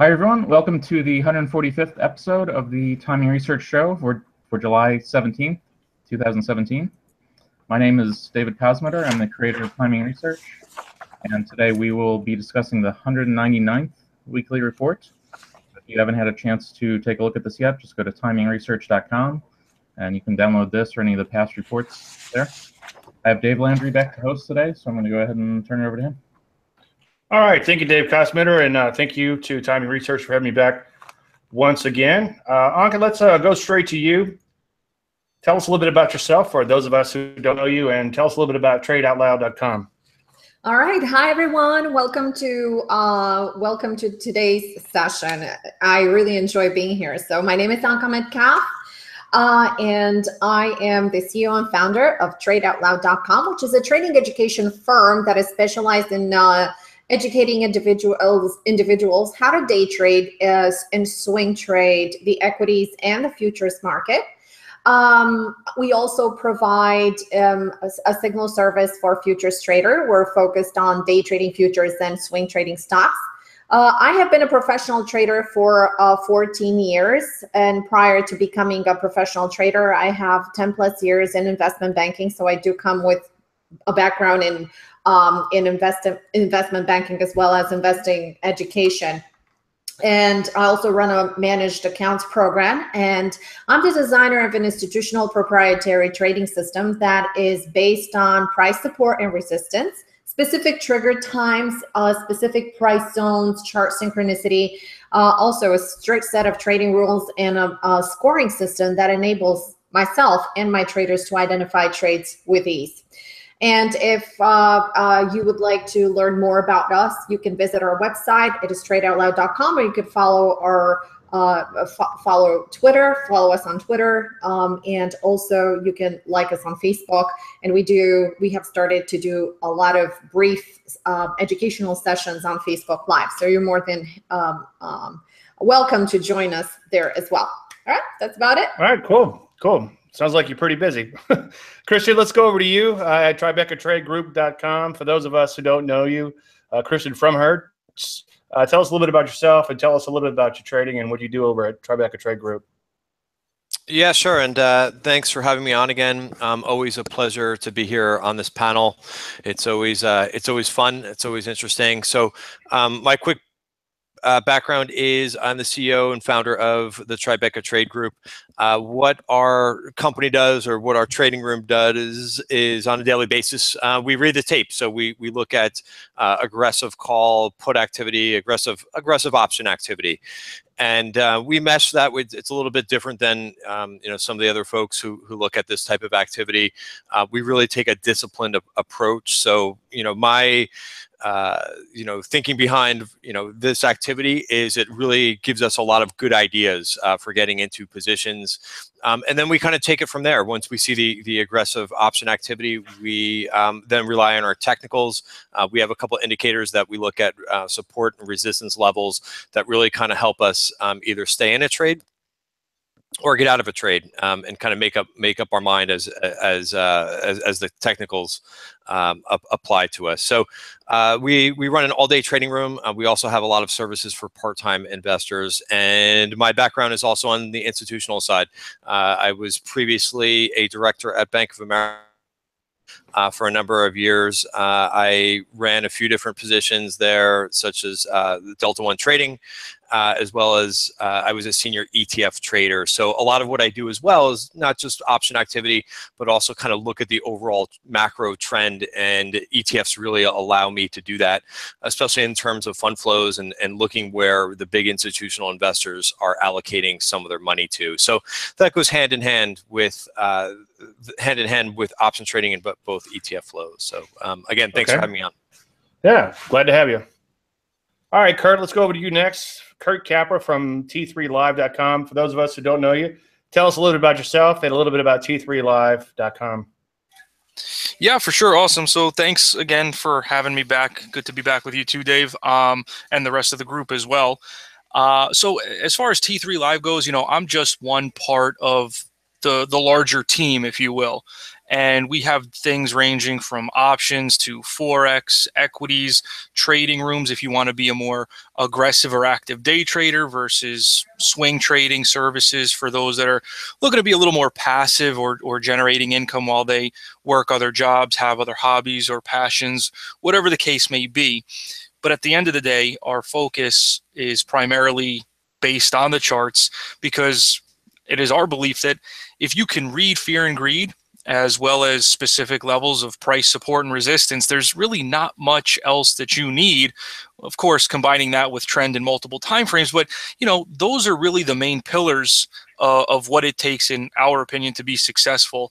Hi, everyone. Welcome to the 145th episode of the Timing Research Show for July 17th, 2017. My name is David Kosmeter. I'm the creator of Timing Research, and today we will be discussing the 199th weekly report. If you haven't had a chance to take a look at this yet, just go to TimingResearch.com, and you can download this or any of the past reports there. I have Dave Landry back to host today, so I'm going to go ahead and turn it over to him. All right, thank you, Dave Kosmeter, and thank you to Timing Research for having me back once again. Anka, let's go straight to you. Tell us a little bit about yourself for those of us who don't know you, and tell us a little bit about TradeOutLoud.com. All right, hi everyone. Welcome to today's session. I really enjoy being here. So my name is Anka Metcalf, and I am the CEO and founder of TradeOutLoud.com, which is a trading education firm that is specialized in educating individuals how to day trade and swing trade the equities and the futures market. We also provide a signal service for futures trader. We're focused on day trading futures and swing trading stocks. I have been a professional trader for 14 years, and prior to becoming a professional trader, I have 10 plus years in investment banking. So I do come with a background in investment banking as well as investing education. And I also run a managed accounts program, and I'm the designer of an institutional proprietary trading system that is based on price support and resistance, specific trigger times, specific price zones, chart synchronicity, also a strict set of trading rules, and a scoring system that enables myself and my traders to identify trades with ease. And if you would like to learn more about us, you can visit our website. It is TradeOutLoud.com, or you could follow our follow us on Twitter, and also you can like us on Facebook. And we have started to do a lot of brief educational sessions on Facebook Live. So you're more than welcome to join us there as well. All right, that's about it. All right, cool. Sounds like you're pretty busy. Christian, let's go over to you at TribecaTradeGroup.com. For those of us who don't know you, Christian Fromhertz, tell us a little bit about yourself and tell us a little bit about your trading and what you do over at Tribeca Trade Group. Yeah, sure. And thanks for having me on again. Always a pleasure to be here on this panel. It's always fun. It's always interesting. So my quick background is I'm the CEO and founder of the Tribeca Trade Group. What our company does, or what our trading room does, is on a daily basis, we read the tape. So we look at aggressive call, put activity, aggressive option activity. And we mesh that with, it's a little bit different than some of the other folks who look at this type of activity. We really take a disciplined approach. So my thinking behind this activity is it really gives us a lot of good ideas for getting into positions, and then we kind of take it from there. Once we see the aggressive option activity, we then rely on our technicals. We have a couple of indicators that we look at, support and resistance levels, that really kind of help us either stay in a trade or get out of a trade, and kind of make up our mind as the technicals apply to us. So we run an all-day trading room. We also have a lot of services for part-time investors, and my background is also on the institutional side. I was previously a director at Bank of America for a number of years. I ran a few different positions there, such as Delta One Trading, as well as I was a senior ETF trader. So a lot of what I do as well is not just option activity, but also kind of look at the overall macro trend, and ETFs really allow me to do that, especially in terms of fund flows and looking where the big institutional investors are allocating some of their money to. So that goes hand in hand with option trading and both ETF flows. So again, thanks for having me on. Yeah, glad to have you. All right, Kurt, let's go over to you next. Kurt Capra from T3Live.com. For those of us who don't know you, tell us a little bit about yourself and a little bit about T3Live.com. Yeah, for sure. Awesome. So thanks again for having me back. Good to be back with you too, Dave, and the rest of the group as well. So as far as T3 Live goes, I'm just one part of the larger team, if you will. And we have things ranging from options to Forex, equities, trading rooms if you want to be a more aggressive or active day trader versus swing trading services for those that are looking to be a little more passive or generating income while they work other jobs, have other hobbies or passions, whatever the case may be. But at the end of the day, our focus is primarily based on the charts, because it is our belief that if you can read fear and greed, as well as specific levels of price support and resistance, there's really not much else that you need. Of course, combining that with trend in multiple timeframes, but those are really the main pillars of what it takes, in our opinion, to be successful.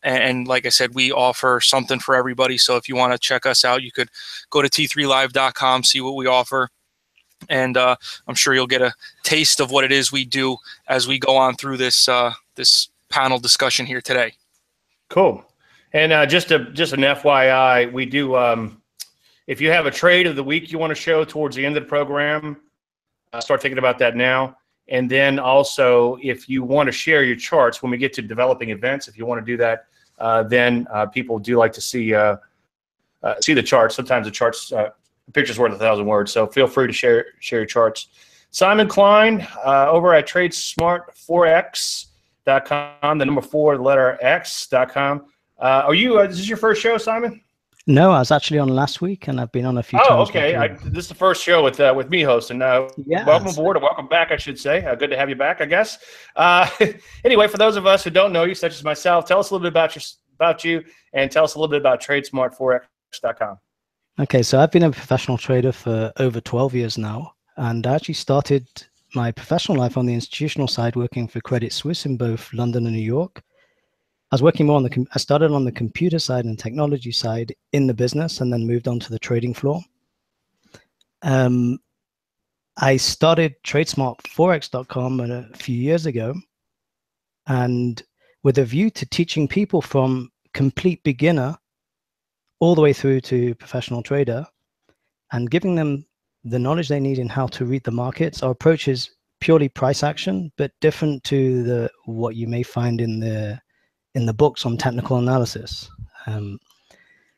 And like I said, we offer something for everybody. So if you want to check us out, you could go to t3live.com, see what we offer. And I'm sure you'll get a taste of what it is we do as we go on through this this panel discussion here today. Cool. And just an FYI, we do, if you have a trade of the week you want to show towards the end of the program, start thinking about that now. And then also, if you want to share your charts when we get to developing events, if you want to do that, then people do like to see the charts. Sometimes the charts, a picture's worth 1,000 words, so feel free to share your charts. Simon Klein over at TradeSmartForex.com, the number 4, the letter X.com. Are you, is this your first show, Simon? No, I was actually on last week, and I've been on a few times. Oh, okay. This is the first show with me hosting. Yes. Welcome aboard, or welcome back, I should say. Good to have you back, I guess. Anyway, for those of us who don't know you, such as myself, tell us a little bit about you, and tell us a little bit about TradeSmartForex.com. Okay, so I've been a professional trader for over 12 years now, and I actually started my professional life on the institutional side working for Credit Suisse in both London and New York. I was working more on I started on the computer side and technology side in the business, and then moved on to the trading floor. I started TradeSmartForex.com a few years ago, and with a view to teaching people from complete beginner all the way through to professional trader, and giving them the knowledge they need in how to read the markets. Our approach is purely price action, but different to what you may find in the books on technical analysis.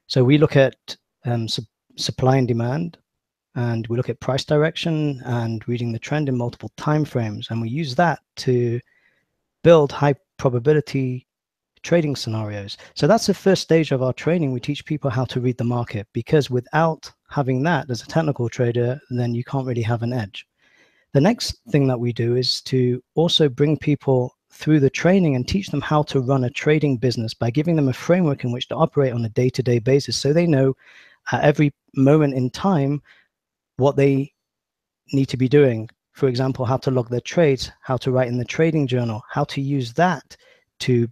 So we look at supply and demand, and we look at price direction and reading the trend in multiple time frames, and we use that to build high probability trading scenarios. So that's the first stage of our training. We teach people how to read the market, because without having that as a technical trader, then you can't really have an edge. The next thing that we do is to also bring people through the training and teach them how to run a trading business by giving them a framework in which to operate on a day-to-day basis, so they know at every moment in time what they need to be doing. For example, how to log their trades, how to write in the trading journal, how to use that to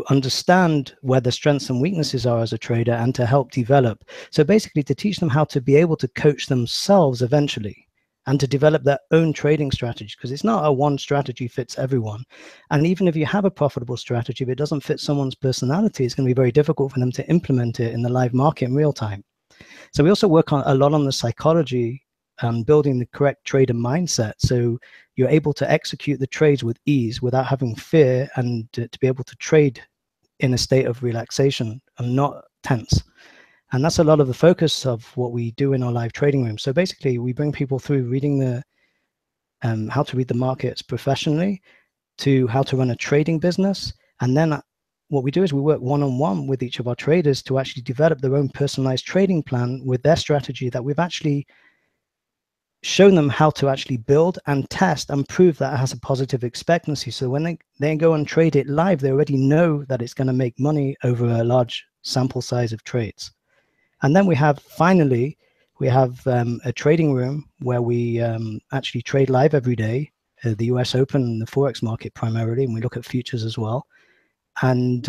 understand where the strengths and weaknesses are as a trader, and to help develop. So basically to teach them how to be able to coach themselves eventually, and to develop their own trading strategy, because it's not a one strategy fits everyone. And even if you have a profitable strategy, if it doesn't fit someone's personality, it's going to be very difficult for them to implement it in the live market in real time. So we also work a lot on the psychology and building the correct trader mindset, so you're able to execute the trades with ease without having fear, and to be able to trade in a state of relaxation and not tense. And that's a lot of the focus of what we do in our live trading room. So basically we bring people through reading how to read the markets professionally, to how to run a trading business. And then what we do is we work one-on-one with each of our traders to actually develop their own personalized trading plan with their strategy that we've actually shown them how to actually build and test and prove that it has a positive expectancy. So when they go and trade it live, they already know that it's going to make money over a large sample size of trades. And then finally, we have a trading room where we actually trade live every day, the US Open and the Forex market primarily, and we look at futures as well. And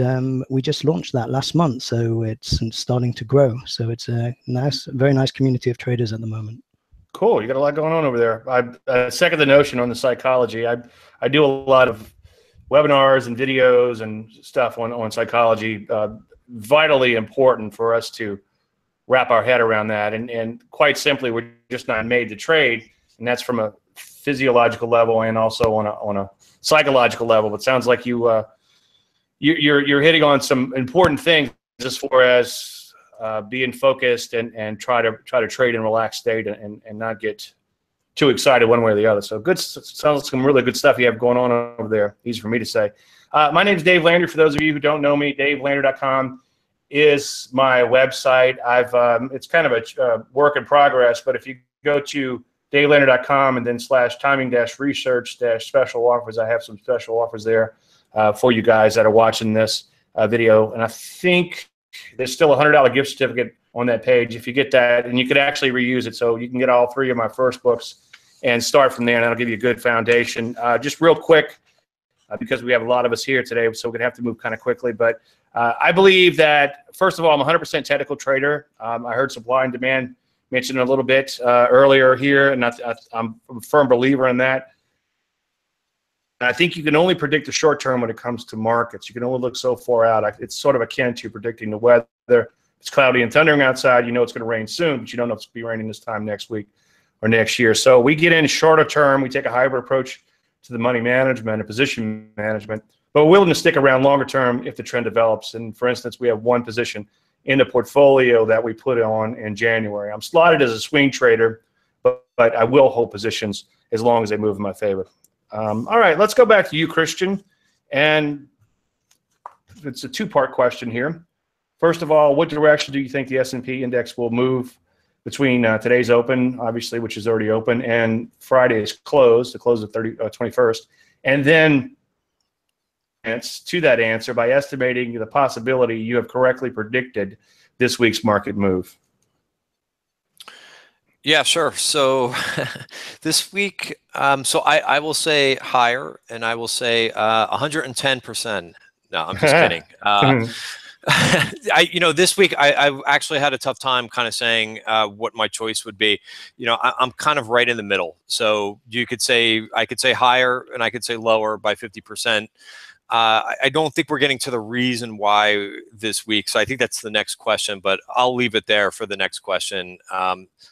we just launched that last month, so it's starting to grow. So it's a very nice community of traders at the moment. Cool. You got a lot going on over there. I second the notion on the psychology. I do a lot of webinars and videos and stuff on psychology. Vitally important for us to wrap our head around that. And quite simply, we're just not made to trade. And that's from a physiological level and also on a psychological level. But it sounds like you you're hitting on some important things as far as being focused and try to trade in a relaxed state and not get too excited one way or the other. So good, sounds like some really good stuff you have going on over there. Easy for me to say. My name is Dave Landry. For those of you who don't know me, DaveLandry.com is my website. It's kind of a work in progress, but if you go to DaveLandry.com and then /timing-research-special offers, I have some special offers there for you guys that are watching this video. And I think there's still a $100 gift certificate on that page if you get that, and you could actually reuse it. So you can get all 3 of my first books and start from there, and that'll give you a good foundation. Just real quick, because we have a lot of us here today, so we're going to have to move kind of quickly. But I believe that, first of all, I'm a 100% technical trader. I heard supply and demand mentioned a little bit earlier here, and I'm a firm believer in that. I think you can only predict the short term when it comes to markets. You can only look so far out. It's sort of akin to predicting the weather. If it's cloudy and thundering outside, you know it's going to rain soon, but you don't know if it's going to be raining this time next week or next year. So we get in shorter term. We take a hybrid approach to the money management and position management, but we're willing to stick around longer term if the trend develops. And for instance, we have one position in the portfolio that we put on in January. I'm slotted as a swing trader, but I will hold positions as long as they move in my favor. All right, let's go back to you, Christian. And it's a 2-part question here. First of all, what direction do you think the S&P index will move between today's open, obviously, which is already open, and Friday's close, the close of 21st? And then to that answer by estimating the possibility you have correctly predicted this week's market move. Yeah, sure. So this week, so I will say higher, and I will say 110%. No, I'm just kidding. This week I actually had a tough time kind of saying what my choice would be. I'm kind of right in the middle. So I could say higher, and I could say lower by 50%. I don't think we're getting to the reason why this week. So I think that's the next question, but I'll leave it there for the next question.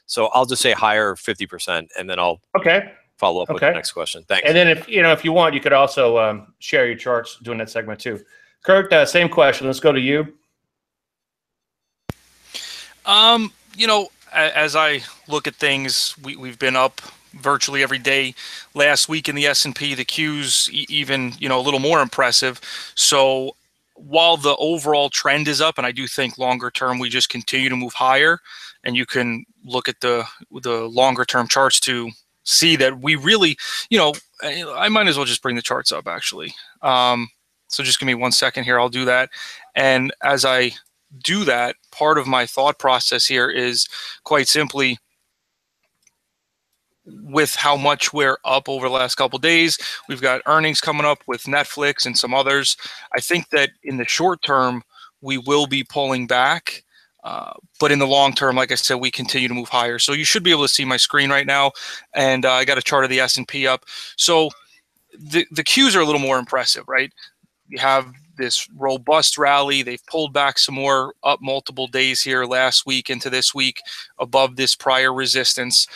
So I'll just say higher 50%, and then I'll follow up with the next question. Thanks. And then if you want, you could also share your charts during that segment too. Kurt, same question. Let's go to you. As I look at things, we've been up virtually every day last week in the S&P. The Q's even a little more impressive. So while the overall trend is up, and I do think longer term we just continue to move higher, and you can look at the longer term charts to see that we really, I might as well just bring the charts up actually. So just give me 1 second here. I'll do that. And as I do that, part of my thought process here is quite simply, with how much we're up over the last couple of days, we've got earnings coming up with Netflix and some others. I think that in the short term, we will be pulling back. But in the long term, like I said, we continue to move higher. So you should be able to see my screen right now. And I got a chart of the S&P up. So the Qs are a little more impressive, right? You have this robust rally. They've pulled back some more, up multiple days here last week into this week above this prior resistance.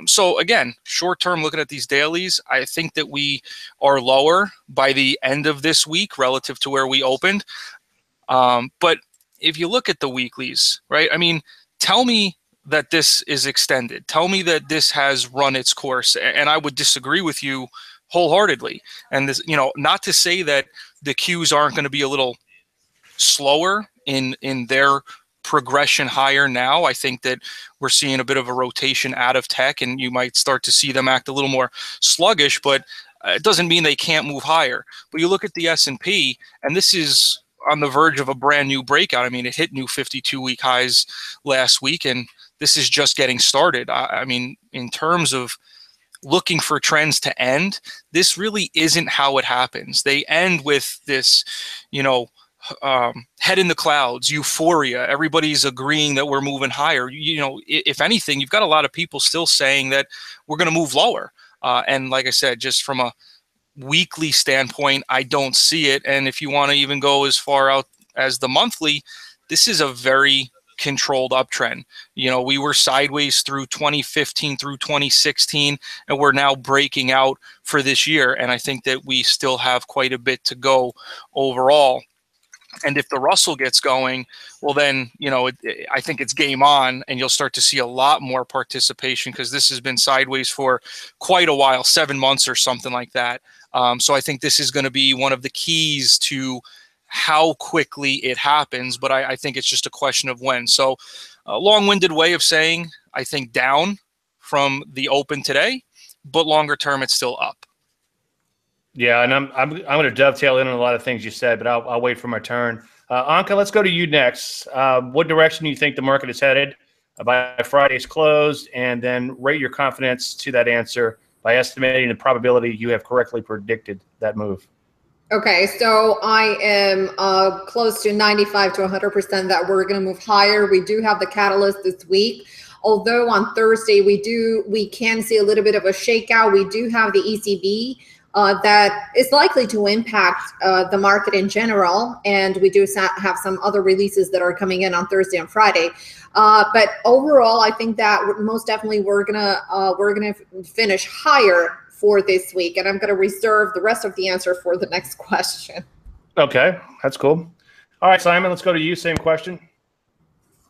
So again, short term, looking at these dailies, I think that we are lower by the end of this week relative to where we opened. But if you look at the weeklies, right? I mean, tell me that this is extended. Tell me that this has run its course. And I would disagree with you wholeheartedly. And this, not to say that the Qs aren't going to be a little slower in their progression higher now. I think that we're seeing a bit of a rotation out of tech, and you might start to see them act a little more sluggish, but it doesn't mean they can't move higher. But you look at the S&P, and this is on the verge of a brand new breakout. I mean, it hit new 52-week highs last week, and this is just getting started. I mean, in terms of looking for trends to end, this really isn't how it happens. They end with this, head in the clouds, euphoria. Everybody's agreeing that we're moving higher. If anything, you've got a lot of people still saying that we're going to move lower. And like I said, just from a weekly standpoint, I don't see it. And if you want to even go as far out as the monthly, this is a very controlled uptrend. We were sideways through 2015 through 2016, and we're now breaking out for this year. And I think that we still have quite a bit to go overall. And if the Russell gets going, well, then, I think it's game on, and you'll start to see a lot more participation, because this has been sideways for quite a while, 7 months or something like that. So I think this is going to be one of the keys to how quickly it happens, but I think it's just a question of when. So a long-winded way of saying, I think down from the open today, but longer term, it's still up. Yeah, and I'm going to dovetail in on a lot of things you said, but I'll wait for my turn. Anka, let's go to you next. What direction do you think the market is headed by Friday's close, and then rate your confidence to that answer by estimating the probability you have correctly predicted that move. Okay, so I am close to 95 to 100% that we're going to move higher. We do have the catalyst this week. Although on Thursday we can see a little bit of a shakeout. We do have the ECB that is likely to impact the market in general, and we do have some other releases that are coming in on Thursday and Friday. But overall, I think that most definitely we're gonna finish higher for this week, and I'm going to reserve the rest of the answer for the next question. Okay, that's cool. All right, Simon, let's go to you. Same question.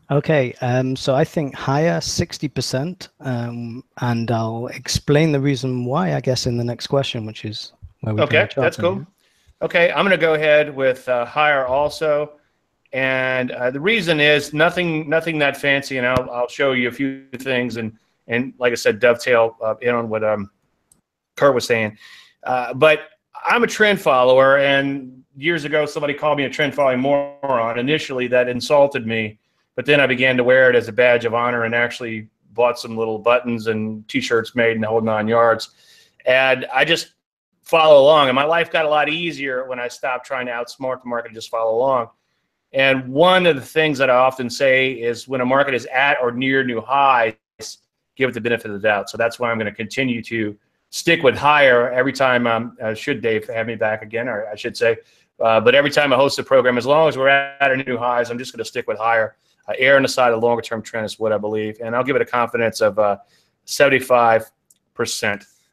Okay, so I think higher, 60%, and I'll explain the reason why, I guess, in the next question, which is where we Okay, that's cool. Okay, I'm going to go ahead with higher also, and the reason is nothing that fancy, and I'll show you a few things, and like I said, dovetail in on what Kurt was saying. But I'm a trend follower, and years ago somebody called me a trend following moron. Initially, that insulted me. But then I began to wear it as a badge of honor and actually bought some little buttons and T-shirts made in the whole 9 yards. And I just follow along. And my life got a lot easier when I stopped trying to outsmart the market and just follow along. And one of the things that I often say is when a market is at or near new highs, give it the benefit of the doubt. So that's why I'm going to continue to stick with higher every time, should Dave have me back again, or I should say. But every time I host a program, as long as we're at or new highs, I'm just going to stick with higher. Err on the side of the longer-term trend is what I believe, and I'll give it a confidence of 75%.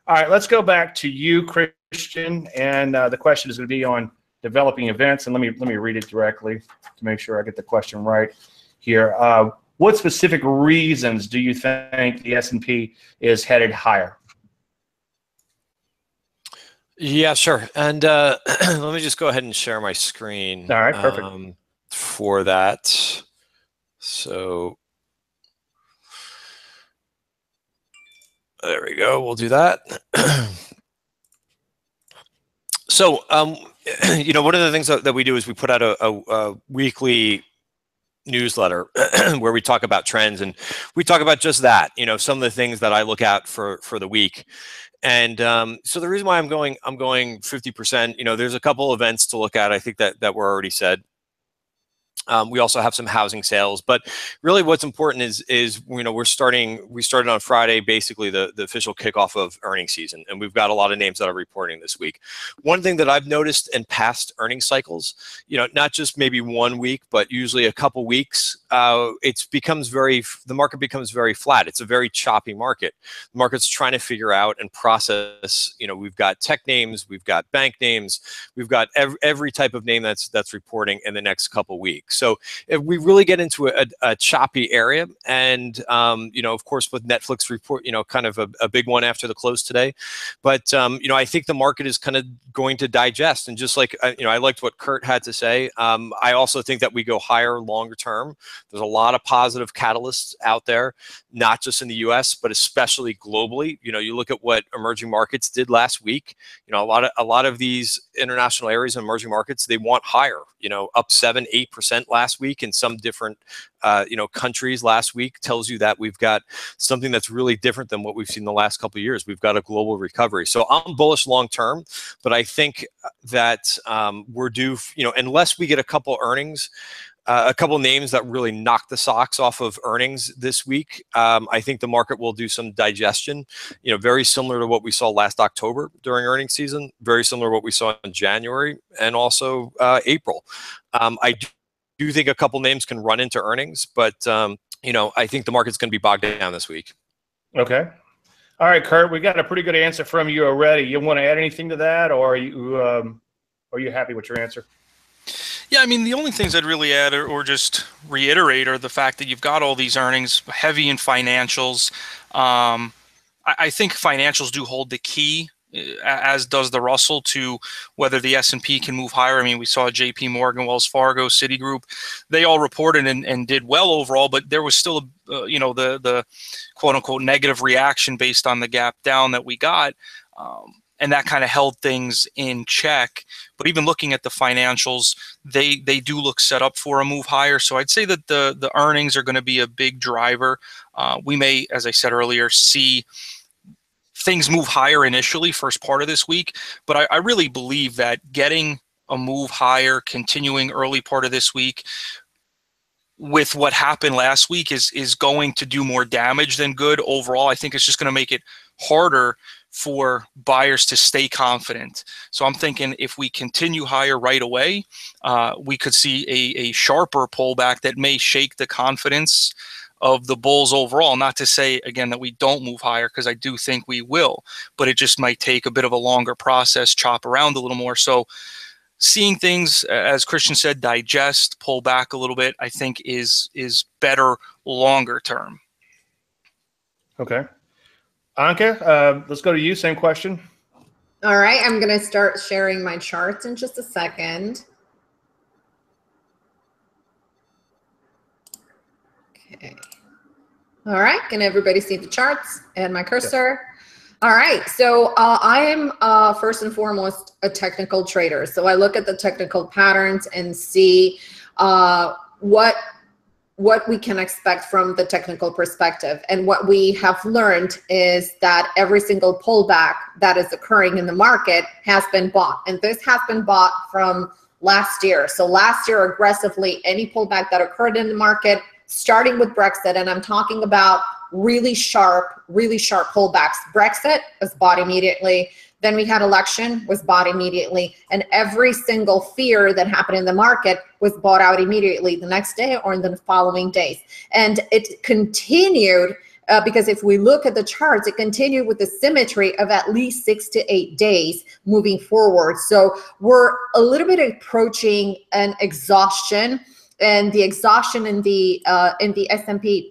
All right, let's go back to you, Christian, and the question is going to be on developing events, and let me read it directly to make sure I get the question right here. What specific reasons do you think the S&P is headed higher? Yeah, sure, and let me just go ahead and share my screen. All right, perfect. For that. So there we go. We'll do that. So, one of the things that we do is we put out a weekly newsletter where we talk about trends, and we talk about just that, some of the things that I look at for the week. And so the reason why I'm going 50%, there's a couple events to look at. I think that were already said. We also have some housing sales, but really what's important is we started on Friday, basically the official kickoff of earnings season, and we've got a lot of names that are reporting this week. One thing that I've noticed in past earnings cycles, not just maybe 1 week, but usually a couple weeks, the market becomes very flat. It's a very choppy market. The market's trying to figure out and process, we've got tech names, we've got bank names, we've got every type of name that's reporting in the next couple weeks. So if we really get into a choppy area, and of course with Netflix report, kind of a big one after the close today, but I think the market is kind of going to digest. And just like I liked what Kurt had to say, I also think that we go higher longer term. There's a lot of positive catalysts out there, not just in the U.S. but especially globally. You look at what emerging markets did last week. A lot of these international areas and emerging markets, they want higher. Up 7-8% last week in some different countries last week tells you that we've got something that's really different than what we've seen the last couple of years. We've got a global recovery. So I'm bullish long term, but I think that we're due, unless we get a couple earnings, a couple names that really knock the socks off of earnings this week, I think the market will do some digestion, very similar to what we saw last October during earnings season, very similar to what we saw in January and also April. I do think a couple names can run into earnings, but I think the market's going to be bogged down this week. Okay. All right, Kurt, we got a pretty good answer from you already. You want to add anything to that, or are you happy with your answer? Yeah, I mean, the only things I'd really add or just reiterate are the fact that you've got all these earnings heavy in financials. I think financials do hold the key, as does the Russell, to whether the S&P can move higher. I mean, we saw JP Morgan, Wells Fargo, Citigroup, they all reported and did well overall, but there was still, the quote unquote negative reaction based on the gap down that we got. And that kind of held things in check. But even looking at the financials, they do look set up for a move higher. So I'd say that the earnings are going to be a big driver. We may, as I said earlier, see things move higher initially, first part of this week. But I really believe that getting a move higher, continuing early part of this week, with what happened last week is going to do more damage than good overall. I think it's just going to make it harder for buyers to stay confident. So I'm thinking if we continue higher right away, we could see a sharper pullback that may shake the confidence of the bulls overall. Not to say, again, that we don't move higher, because I do think we will, but it just might take a bit of a longer process, chop around a little more. So seeing things, as Christian said, digest, pull back a little bit, I think is better longer term. Okay. Anka, let's go to you. Same question. All right, I'm going to start sharing my charts in just a second. Okay. All right, can everybody see the charts and my cursor? Yes. All right, so I am first and foremost a technical trader. So I look at the technical patterns and see what we can expect from the technical perspective. And what we have learned is that every single pullback that is occurring in the market has been bought. And this has been bought from last year. So last year, aggressively, any pullback that occurred in the market, starting with Brexit, and I'm talking about really sharp pullbacks. Brexit was bought immediately. Then we had election, was bought immediately. And every single fear that happened in the market was bought out immediately the next day or in the following days. And it continued, because if we look at the charts, it continued with the symmetry of at least 6 to 8 days moving forward. So we're a little bit approaching an exhaustion, and the exhaustion in the S&P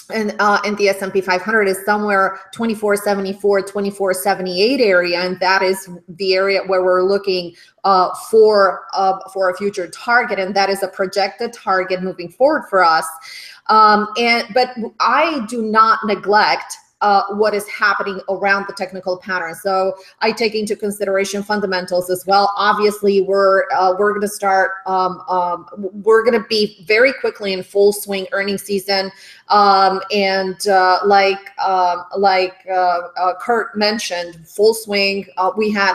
and in the S&P 500 is somewhere 2474, 2478 area, and that is the area where we're looking for a future target, and that is a projected target moving forward for us. But I do not neglect what is happening around the technical pattern. So I take into consideration fundamentals as well. Obviously, we're going to start. We're going to be very quickly in full swing earnings season, and like Kurt mentioned, full swing. We had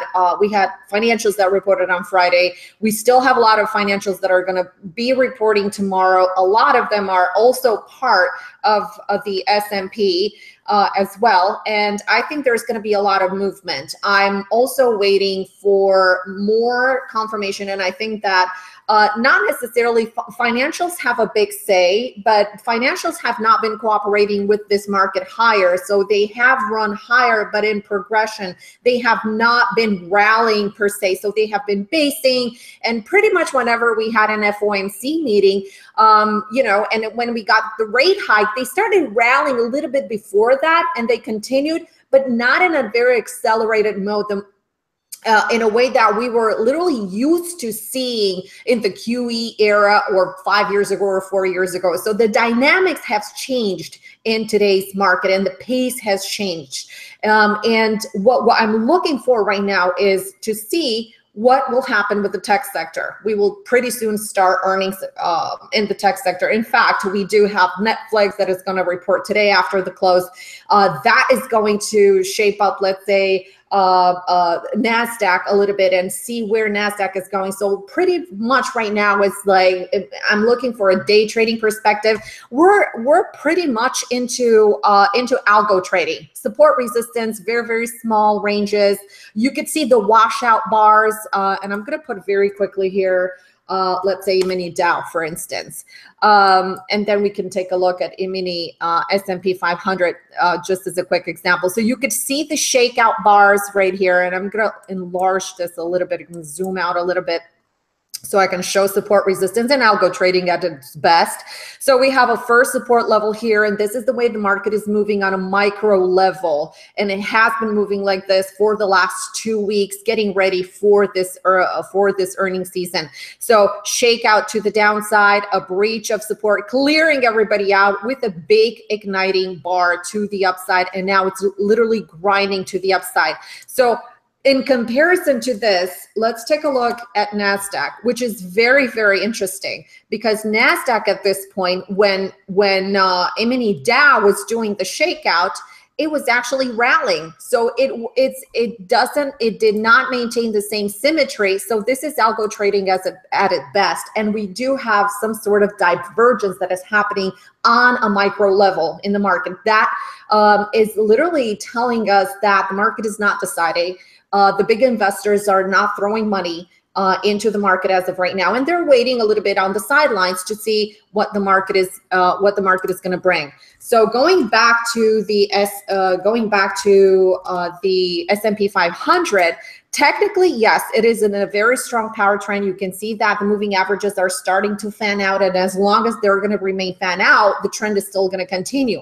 financials that reported on Friday. We still have a lot of financials that are going to be reporting tomorrow. A lot of them are also part of the S&P. As well, and I think there's going to be a lot of movement. I'm also waiting for more confirmation, and I think that not necessarily financials have a big say, but financials have not been cooperating with this market higher. So they have run higher, but in progression, they have not been rallying per se. So they have been basing, and pretty much whenever we had an FOMC meeting, and when we got the rate hike, they started rallying a little bit before that, and they continued, but not in a very accelerated mode. In a way that we were literally used to seeing in the QE era or 5 years ago or 4 years ago. So the dynamics have changed in today's market, and the pace has changed. And what I'm looking for right now is to see what will happen with the tech sector. We will pretty soon start earnings in the tech sector. In fact, we do have Netflix that is going to report today after the close. That is going to shape up, let's say, NASDAQ a little bit and see where NASDAQ is going. So pretty much right now it's like, I'm looking for a day trading perspective. We're pretty much into algo trading. Support resistance, very, very small ranges. You could see the washout bars, and I'm going to put very quickly here, let's say mini Dow, for instance. And then we can take a look at mini S&P 500 just as a quick example. So you could see the shakeout bars right here, and I'm going to enlarge this a little bit and zoom out a little bit. So I can show support resistance and algo trading at its best. So we have a first support level here, and this is the way the market is moving on a micro level. And it has been moving like this for the last 2 weeks, getting ready for this earnings season. So shakeout to the downside, a breach of support, clearing everybody out with a big igniting bar to the upside. And now it's literally grinding to the upside. So in comparison to this, let's take a look at NASDAQ, which is very, very interesting, because NASDAQ at this point, when mini Dow was doing the shakeout, it was actually rallying. So it did not maintain the same symmetry. So this is algo trading at its best. And we do have some sort of divergence that is happening on a micro level in the market. That is literally telling us that the market is not deciding. The big investors are not throwing money into the market as of right now, and they're waiting a little bit on the sidelines to see what the market is going to bring. So going back to the S&P 500. Technically, yes, it is in a very strong power trend. You can see that the moving averages are starting to fan out, and as long as they're going to remain fan out, the trend is still going to continue.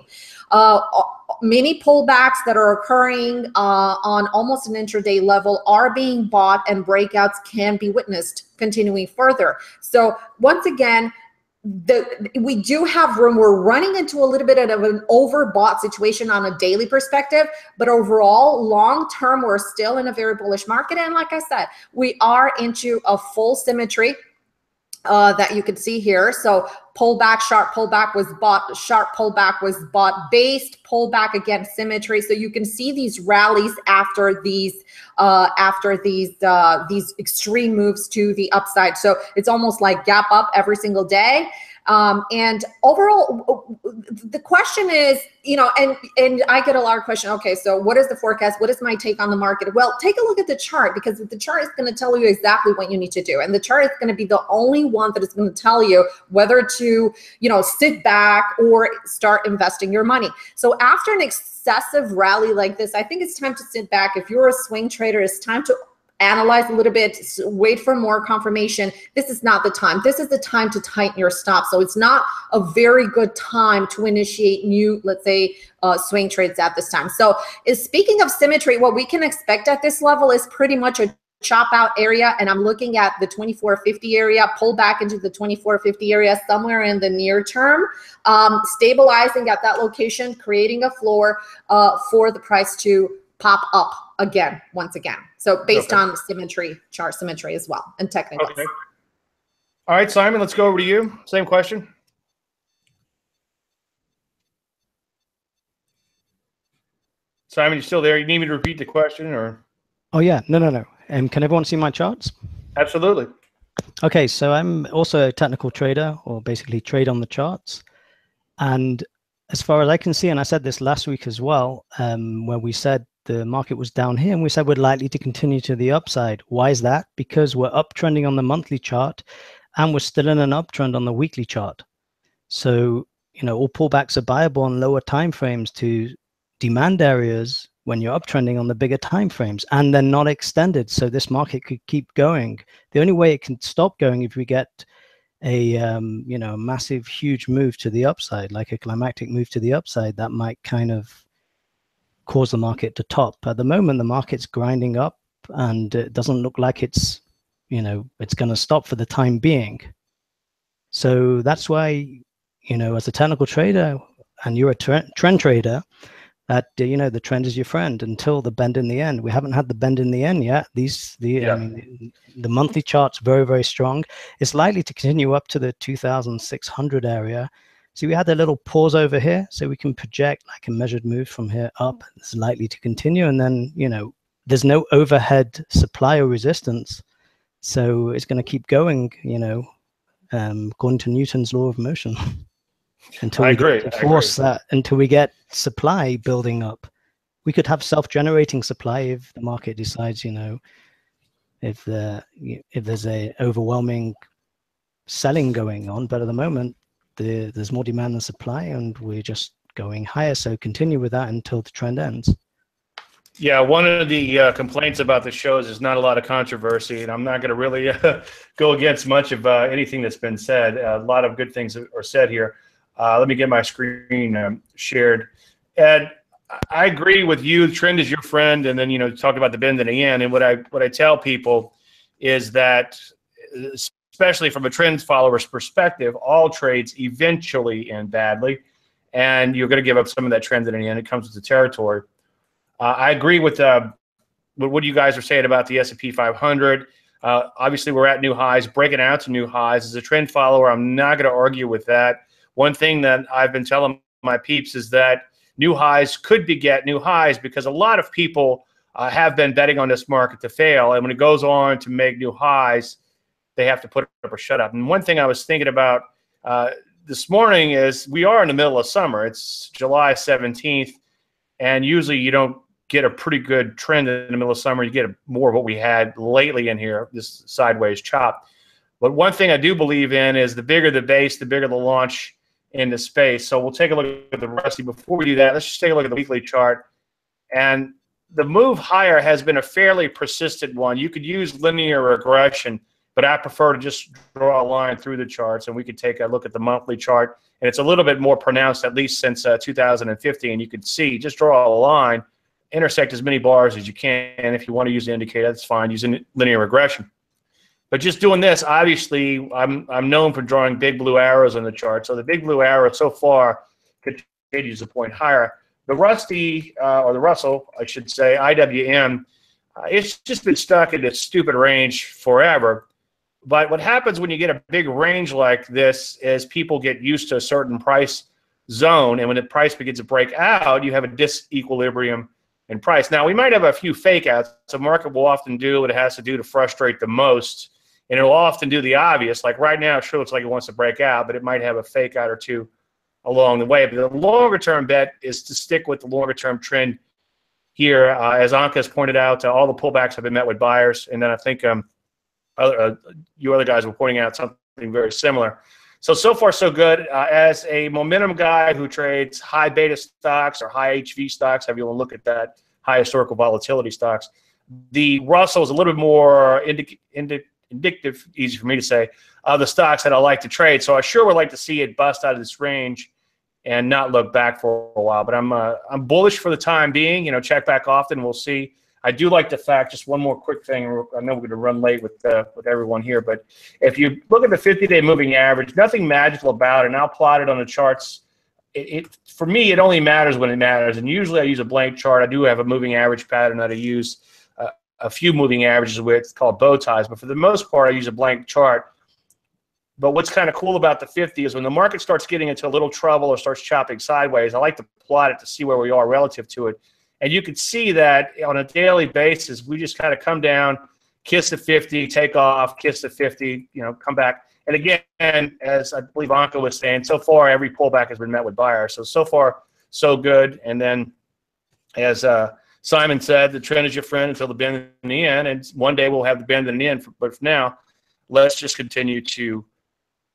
Many pullbacks that are occurring on almost an intraday level are being bought, and breakouts can be witnessed continuing further. So once again, we do have room. We're running into a little bit of an overbought situation on a daily perspective, but overall, long term, we're still in a very bullish market. And like I said, we are into a full symmetry that you can see here. So pullback, sharp pullback was bought, sharp pullback was bought, based pullback, again, symmetry. So you can see these rallies after these extreme moves to the upside. So it's almost like gap up every single day. And overall, the question is, and I get a lot of questions. Okay, so what is the forecast? What is my take on the market? Well, take a look at the chart, because the chart is going to tell you exactly what you need to do. And the chart is going to be the only one that is going to tell you whether to, sit back or start investing your money. So after an excessive rally like this, I think it's time to sit back. If you're a swing trader, it's time to analyze a little bit, wait for more confirmation. This is not the time. This is the time to tighten your stop. So it's not a very good time to initiate new, let's say, swing trades at this time. So speaking of symmetry, what we can expect at this level is pretty much a chop out area. And I'm looking at the 2450 area, pull back into the 2450 area somewhere in the near term, stabilizing at that location, creating a floor for the price to pop up again, once again. So based on symmetry, chart symmetry as well, and technicals. Okay. All right, Simon, let's go over to you. Same question. Simon, you still there? You need me to repeat the question, or? Oh yeah, no. Can everyone see my charts? Absolutely. Okay, so I'm also a technical trader, or basically trade on the charts. And as far as I can see, and I said this last week as well, where we said the market was down here, and we said we're likely to continue to the upside. Why is that? Because we're uptrending on the monthly chart, and we're still in an uptrend on the weekly chart. So, all pullbacks are buyable on lower time frames to demand areas when you're uptrending on the bigger time frames, and they're not extended. So this market could keep going. The only way it can stop going if we get a massive, huge move to the upside, like a climactic move to the upside, that might kind of cause the market to top. At the moment, the market's grinding up, and it doesn't look like it's going to stop for the time being. So that's why, as a technical trader, and you're a trend trader, that the trend is your friend until the bend in the end. We haven't had the bend in the end yet. The monthly chart's very, very strong. It's likely to continue up to the 2,600 area. See, we had a little pause over here, so we can project like a measured move from here up. It's likely to continue, and then there's no overhead supply or resistance, so it's going to keep going. According to Newton's law of motion. Until we get supply building up. We could have self-generating supply if the market decides, if there's a overwhelming selling going on. But at the moment, there's more demand than supply, and we're just going higher. So continue with that until the trend ends. Yeah, one of the complaints about the show is there's not a lot of controversy, and I'm not going to really go against much of anything that's been said. A lot of good things are said here. Let me get my screen shared. Ed, I agree with you. The trend is your friend, and then talk about the bend in the end. And what I tell people is that, especially from a trends follower's perspective, all trades eventually end badly, and you're going to give up some of that trend in the end. It comes with the territory. I agree with what you guys are saying about the S&P 500. Obviously, we're at new highs, breaking out to new highs. As a trend follower, I'm not going to argue with that. One thing that I've been telling my peeps is that new highs could beget new highs, because a lot of people have been betting on this market to fail. And when it goes on to make new highs, they have to put up or shut up. And one thing I was thinking about this morning is we are in the middle of summer. It's July 17th. And usually you don't get a pretty good trend in the middle of summer. You get more of what we had lately in here, this sideways chop. But one thing I do believe in is the bigger the base, the bigger the launch in the space. So we'll take a look at the Rusty. Before we do that, let's just take a look at the weekly chart. And the move higher has been a fairly persistent one. You could use linear regression, but I prefer to just draw a line through the charts, and we could take a look at the monthly chart. And it's a little bit more pronounced, at least since 2015. You could see, just draw a line, intersect as many bars as you can. If you want to use the indicator, that's fine, using linear regression. But just doing this, obviously, I'm known for drawing big blue arrows on the chart. So the big blue arrow so far continues to point higher. The Rusty, or the Russell, I should say, IWM, it's just been stuck in this stupid range forever. But what happens when you get a big range like this is people get used to a certain price zone, and when the price begins to break out, you have a disequilibrium in price. Now, we might have a few fake outs. The market will often do what it has to do to frustrate the most, and it'll often do the obvious. Like right now, it sure looks like it wants to break out, but it might have a fake out or two along the way. But the longer-term bet is to stick with the longer-term trend here. As Anka has pointed out, all the pullbacks have been met with buyers, and then I think you other guys were pointing out something very similar. So far, so good. As a momentum guy who trades high beta stocks or high HV stocks, however you want to look at that, high historical volatility stocks, the Russell is a little bit more indicative, easy for me to say, of the stocks that I like to trade. So I sure would like to see it bust out of this range and not look back for a while. But I'm bullish for the time being. Check back often. We'll see. I do like the fact, just one more quick thing, I know we're going to run late with everyone here, but if you look at the 50-day moving average, nothing magical about it, and I'll plot it on the charts. For me, it only matters when it matters, and usually I use a blank chart. I do have a moving average pattern that I use a few moving averages with, called bow ties, but for the most part, I use a blank chart. But what's kind of cool about the 50 is when the market starts getting into a little trouble or starts chopping sideways, I like to plot it to see where we are relative to it. And you can see that on a daily basis, we just kind of come down, kiss the 50, take off, kiss the 50, come back. And again, as I believe Anka was saying, so far every pullback has been met with buyers. So far, so good. And then, as Simon said, the trend is your friend until the bend in the end. And one day we'll have the bend in the end. But for now, let's just continue to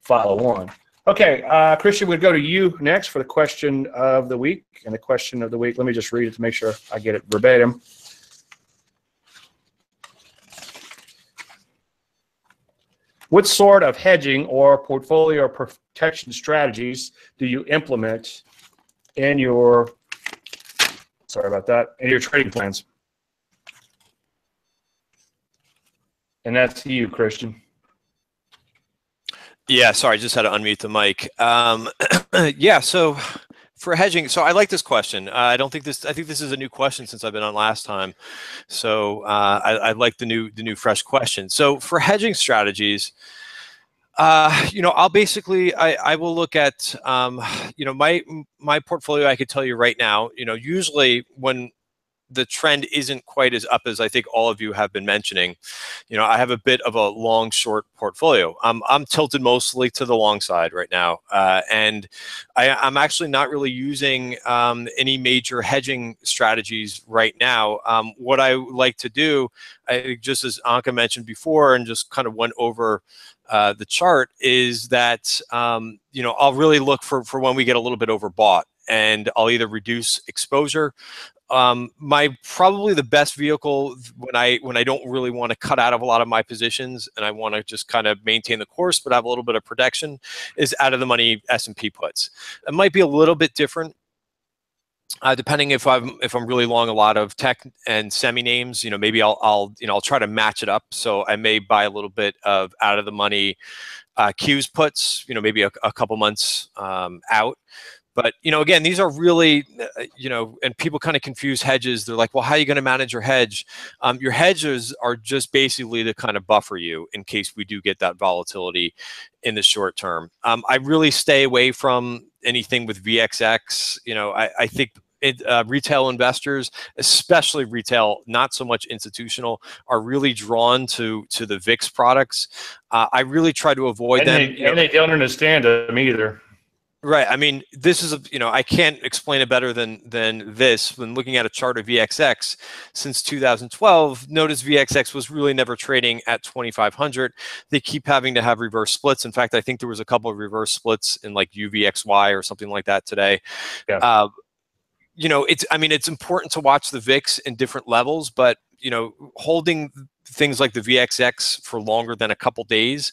follow on. Okay, Christian, we'll go to you next for the question of the week. And the question of the week, let me just read it to make sure I get it verbatim. What sort of hedging or portfolio protection strategies do you implement in your, in your trading plans? And that's you, Christian. Yeah, sorry, I just had to unmute the mic. Yeah, so for hedging, so I like this question. I think this is a new question since I've been on last time. So I like the new fresh question. So for hedging strategies, I'll basically, I will look at, my portfolio. I could tell you right now, usually when the trend isn't quite as up as I think all of you have been mentioning, I have a bit of a long short portfolio. I'm tilted mostly to the long side right now, and I'm actually not really using any major hedging strategies right now. What I like to do, just as Anka mentioned before, and just kind of went over the chart, is that I'll really look for when we get a little bit overbought. and I'll either reduce exposure. Probably the best vehicle when I don't really want to cut out of a lot of my positions and I want to just kind of maintain the course but have a little bit of protection is out of the money S&P puts. It might be a little bit different depending if I'm really long a lot of tech and semi names. Maybe I'll try to match it up. So I may buy a little bit of out of the money Qs puts, maybe a couple months out. But, again, these are really, and people kind of confuse hedges. They're like, well, how are you going to manage your hedge? Your hedges are just basically to kind of buffer you in case we do get that volatility in the short term. I really stay away from anything with VXX. I think retail investors, especially retail, not so much institutional, are really drawn to the VIX products. I really try to avoid them. And they don't understand them either. Right. I mean, this is I can't explain it better than this. When looking at a chart of VXX since 2012, notice VXX was really never trading at 2,500. They keep having to have reverse splits. In fact, I think there was a couple of reverse splits in like UVXY or something like that today. Yeah. It's important to watch the VIX in different levels, but holding things like the VXX for longer than a couple days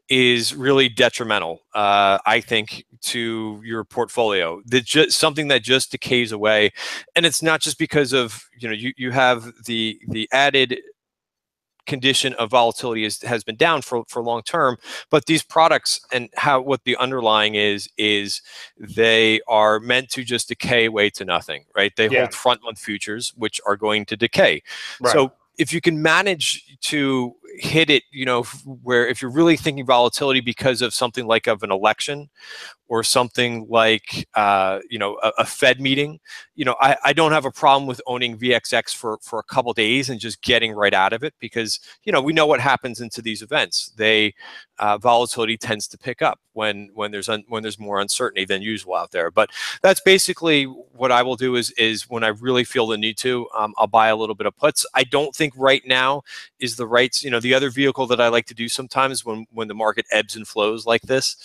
is really detrimental, I think, to your portfolio. Something that just decays away, and it's not just because of you have the added condition of volatility has been down for long term, but these products and what the underlying is they are meant to just decay away to nothing, right? They hold front month futures, which are going to decay. Right. So if you can manage to hit it, where if you're really thinking volatility because of something like of an election or something like, a Fed meeting, I don't have a problem with owning VXX for a couple of days and just getting right out of it because, we know what happens into these events. Volatility tends to pick up when there's more uncertainty than usual out there. But that's basically what I will do is when I really feel the need to, I'll buy a little bit of puts. I don't think right now is the right, the other vehicle that I like to do sometimes when the market ebbs and flows like this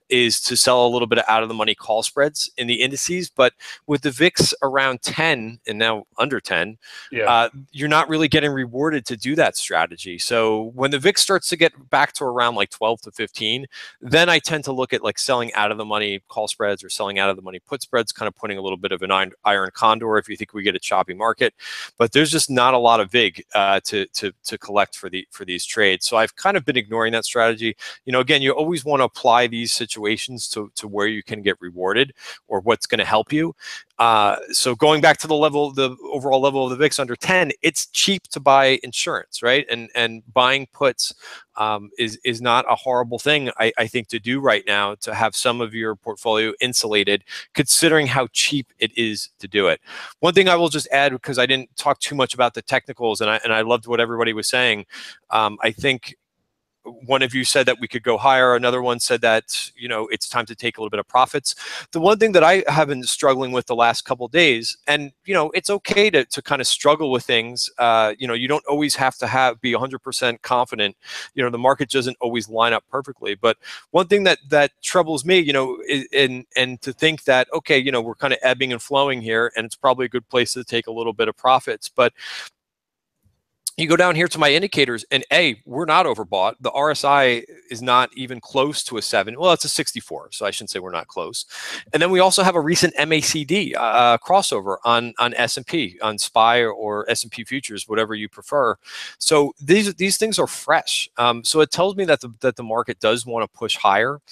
is to sell a little bit of out of the money call spreads in the indices. But with the VIX around 10 and now under 10, you're not really getting rewarded to do that strategy. So when the VIX starts to get back to around like 12 to 15, then I tend to look at like selling out of the money call spreads or selling out of the money put spreads, kind of putting a little bit of an iron condor if you think we get a choppy market. But there's just not a lot of VIG to collect for these trades. So I've kind of been ignoring that strategy. Again, you always want to apply these situations to where you can get rewarded or what's going to help you. So going back to the overall level of the VIX under 10, it's cheap to buy insurance, right? And buying puts is not a horrible thing, I think, to do right now, to have some of your portfolio insulated, considering how cheap it is to do it. One thing I will just add, because I didn't talk too much about the technicals, and I loved what everybody was saying. I think one of you said that we could go higher. Another one said that, it's time to take a little bit of profits. The one thing that I have been struggling with the last couple of days, and, it's okay to kind of struggle with things. You don't always have to be 100% confident. The market doesn't always line up perfectly. But one thing that troubles me, and to think that, okay, we're kind of ebbing and flowing here, and it's probably a good place to take a little bit of profits. But you go down here to my indicators, and we're not overbought. The RSI is not even close to a 7. Well, it's a 64, so I shouldn't say we're not close. And then we also have a recent MACD crossover on S&P, on SPY or S&P futures, whatever you prefer. So these things are fresh. So it tells me that the market does want to push higher.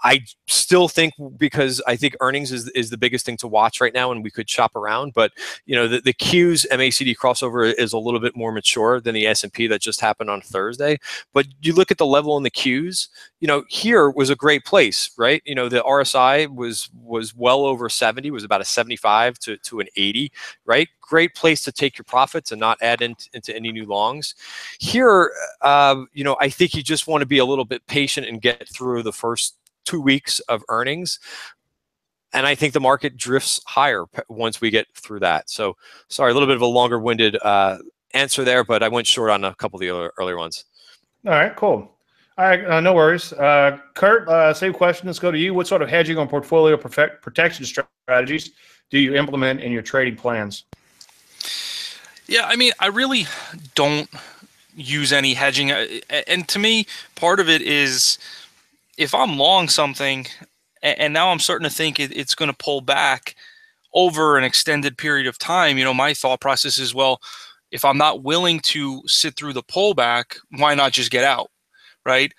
I still think, because I think earnings is the biggest thing to watch right now, and we could shop around. But the Q's MACD crossover is a little bit more mature than the S&P that just happened on Thursday. But you look at the level in the Q's, here was a great place, right? The RSI was well over 70, was about a 75 to an 80, right? Great place to take your profits and not add into any new longs. Here, I think you just want to be a little bit patient and get through the first 2 weeks of earnings. And I think the market drifts higher once we get through that. So sorry, a little bit of a longer-winded answer there, but I went short on a couple of the earlier ones. All right, cool. All right, no worries. Kurt, same question. Let's go to you. What sort of hedging or portfolio protection strategies do you implement in your trading plans? Yeah, I mean, I really don't use any hedging. And to me, part of it is if I'm long something and now I'm starting to think it's going to pull back over an extended period of time, you know, my thought process is, well, if I'm not willing to sit through the pullback, why not just get out, right?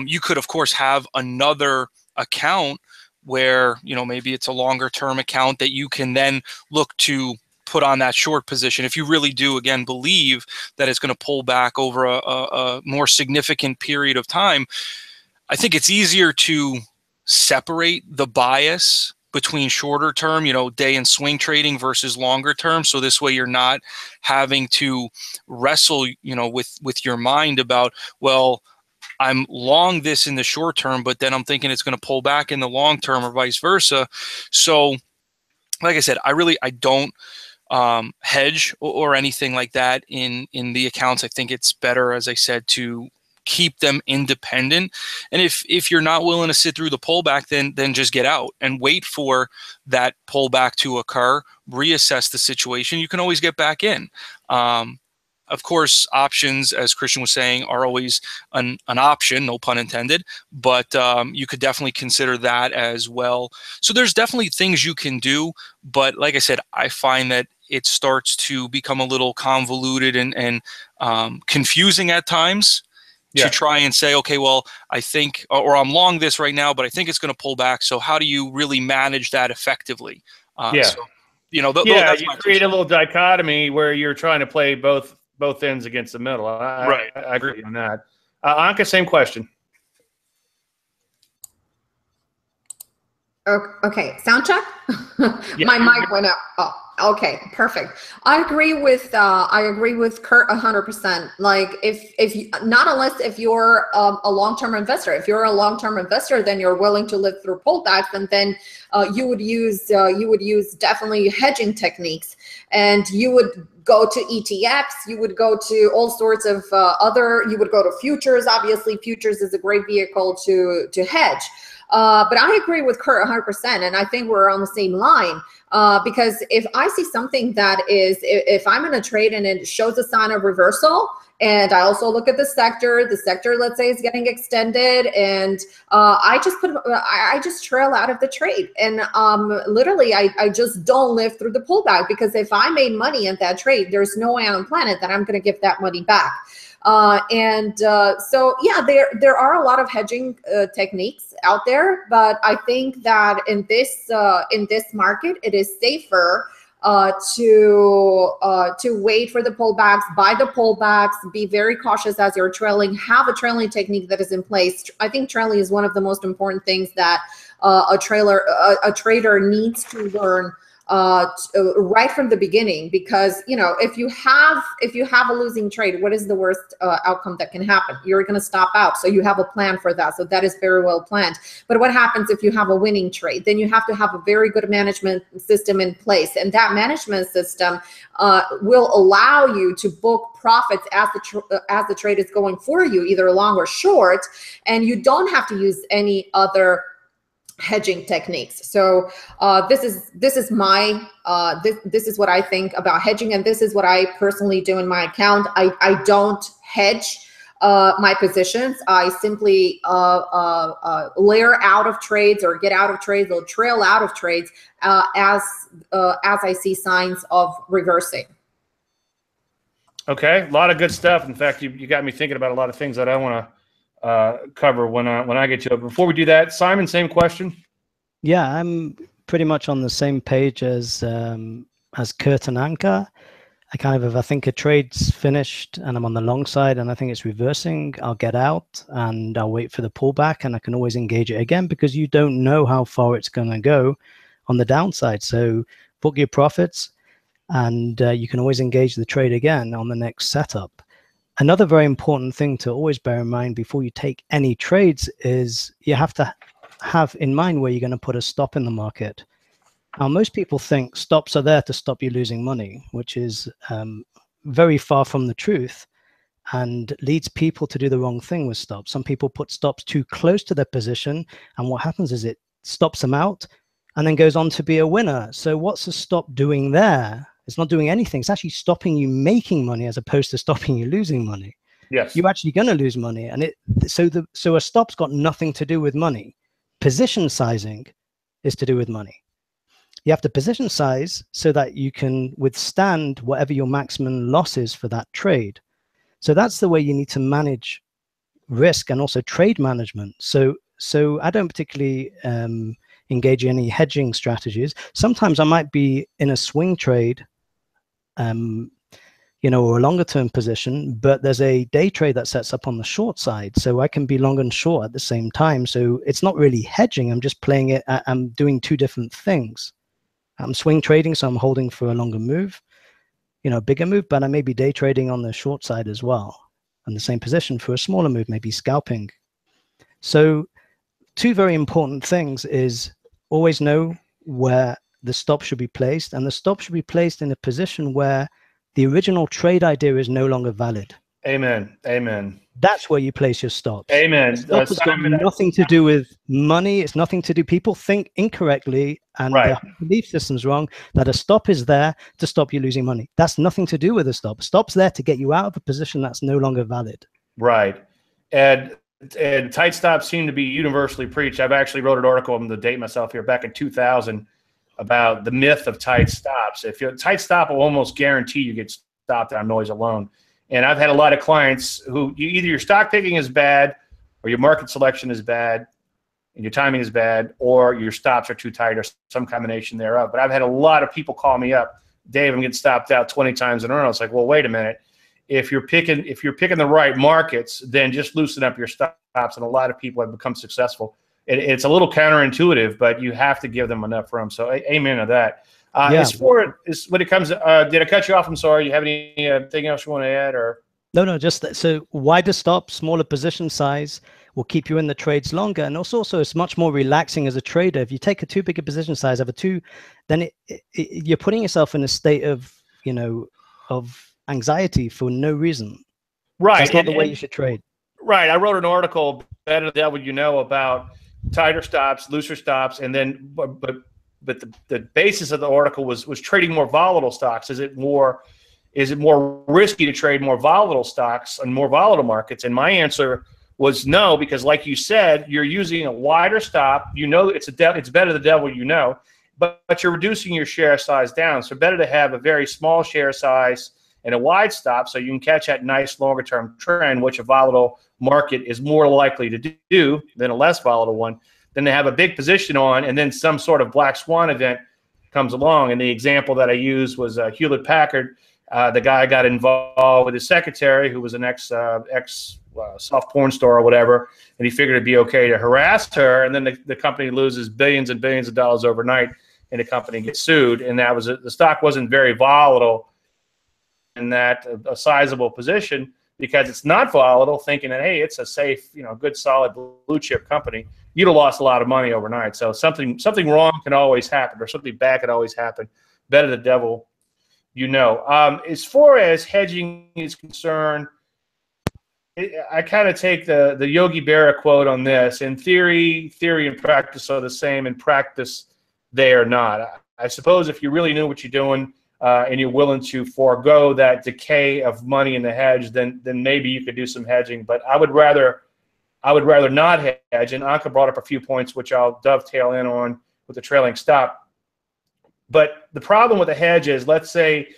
You could, of course, have another account where, you know, maybe it's a longer term account that you can then look to put on that short position if you really do, again, believe that it's going to pull back over a more significant period of time. I think it's easier to separate the bias between shorter term, you know, day and swing trading versus longer term. So this way you're not having to wrestle, you know, with your mind about, well, I'm long this in the short term, but then I'm thinking it's going to pull back in the long term or vice versa. So like I said, I don't hedge or anything like that in the accounts. I think it's better, as I said, to keep them independent. And if you're not willing to sit through the pullback, then just get out and wait for that pullback to occur, reassess the situation. You can always get back in. Of course, options, as Christian was saying, are always an option, no pun intended, but you could definitely consider that as well. So there's definitely things you can do, but like I said, I find that it starts to become a little convoluted and confusing at times to try and say, okay, well, I think, or I'm long this right now, but I think it's going to pull back. So how do you really manage that effectively? So, you know, that's you create a little dichotomy where you're trying to play both ends against the middle. I agree on that. Anka, same question. Okay, sound check. My mic went up. Oh, okay, perfect. I agree with Kurt 100%. Like if not unless if you're a long-term investor. If you're a long-term investor, then you're willing to live through pullbacks, and then you would use definitely hedging techniques, and you would go to ETFs, you would go to all sorts of you would go to futures. Obviously, futures is a great vehicle to hedge. But I agree with Kurt 100%, and I think we're on the same line. Because if I see something that is, if I'm in a trade and it shows a sign of reversal, and I also look at the sector, let's say, is getting extended, and I just trail out of the trade, and literally I just don't live through the pullback, because if I made money in that trade, there's no way on the planet that I'm going to give that money back. So yeah, there are a lot of hedging techniques out there, but I think that in this market, it is safer to wait for the pullbacks, buy the pullbacks, be very cautious as you're trailing, have a trailing technique that is in place. I think trailing is one of the most important things that a trader needs to learn right from the beginning, because you know, if you have a losing trade, what is the worst outcome that can happen? You're going to stop out. So you have a plan for that. So that is very well planned. But what happens if you have a winning trade? Then you have to have a very good management system in place, and that management system will allow you to book profits as the trade is going for you, either long or short, and you don't have to use any other hedging techniques. So this is what I think about hedging, and this is what I personally do in my account. I don't hedge my positions. I simply layer out of trades, or get out of trades, or trail out of trades as I see signs of reversing. Okay, a lot of good stuff. In fact, you got me thinking about a lot of things that I want to cover when I get to it. Before we do that, Simon, same question. Yeah, I'm pretty much on the same page as Kurt and Anka. If I think a trade's finished and I'm on the long side and I think it's reversing, I'll get out and I'll wait for the pullback, and I can always engage it again, because you don't know how far it's going to go on the downside. So book your profits, and you can always engage the trade again on the next setup. Another very important thing to always bear in mind before you take any trades is you have to have in mind where you're going to put a stop in the market. Now, most people think stops are there to stop you losing money, which is very far from the truth. and leads people to do the wrong thing with stops. Some people put stops too close to their position, and what happens is it stops them out and then goes on to be a winner. So what's the stop doing there? It's not doing anything. It's actually stopping you making money as opposed to stopping you losing money. Yes. You're actually going to lose money. And so a stop's got nothing to do with money. Position sizing is to do with money. You have to position size so that you can withstand whatever your maximum loss is for that trade. So that's the way you need to manage risk and also trade management. So I don't particularly engage in any hedging strategies. Sometimes I might be in a swing trade, or a longer term position, but there's a day trade that sets up on the short side. So I can be long and short at the same time. So it's not really hedging. I'm just playing it. I'm doing two different things. I'm swing trading, so I'm holding for a longer move, bigger move, but I may be day trading on the short side as well. And the same position for a smaller move, maybe scalping. So two very important things is always know where the stop should be placed, and the stop should be placed in a position where the original trade idea is no longer valid. Amen. Amen. That's where you place your stops. Amen. Stop has got nothing to do with money. It's nothing to do. People think incorrectly, and their belief system's wrong, that a stop is there to stop you losing money. That's nothing to do with a stop. A stop's there to get you out of a position that's no longer valid. Right. And tight stops seem to be universally preached. I've actually wrote an article, I'm going to date myself here, back in 2000 about the myth of tight stops. If you're a tight stop, will almost guarantee you get stopped on noise alone. And I've had a lot of clients who either your stock picking is bad, or your market selection is bad, and your timing is bad, or your stops are too tight, or some combination thereof. But I've had a lot of people call me up, Dave, I'm getting stopped out 20 times in a row. It's like, well, wait a minute. If you're picking the right markets, then just loosen up your stops. And a lot of people have become successful. It's a little counterintuitive, but you have to give them enough room. So amen to that. As for when it comes, did I cut you off? I'm sorry. You have anything else you want to add, or? No, just that. So wider stop, smaller position size will keep you in the trades longer. And also it's much more relaxing as a trader. If you take a too big a position size, then you're putting yourself in a state of, of anxiety for no reason. Right. That's not the way you should trade. Right. I wrote an article, Better the Devil You Know, about tighter stops, looser stops, and then but the basis of the article was trading more volatile stocks. Is it more risky to trade more volatile stocks and more volatile markets? And my answer was no, because like you said, you're using a wider stop. It's better the devil you know, but you're reducing your share size down. So better to have a very small share size and a wide stop, so you can catch that nice longer term trend, which a volatile market is more likely to do than a less volatile one, than to have a big position on, and then some sort of black swan event comes along. And the example that I used was Hewlett Packard. The guy got involved with his secretary, who was an ex soft porn star or whatever, and he figured it'd be okay to harass her, and then the company loses billions and billions of dollars overnight, and the company gets sued. And that was the stock wasn't very volatile in that a sizable position, because it's not volatile, thinking that, hey, it's a safe, good, solid blue chip company. You'd have lost a lot of money overnight. So something wrong can always happen, or something bad can always happen. Better the devil you know. As far as hedging is concerned, I kind of take the Yogi Berra quote on this. In theory and practice are the same. In practice, they are not. I suppose if you really knew what you're doing, and you're willing to forego that decay of money in the hedge, then maybe you could do some hedging. But I would rather not hedge. And Anka brought up a few points which I'll dovetail in on with the trailing stop. But the problem with a hedge is, let's say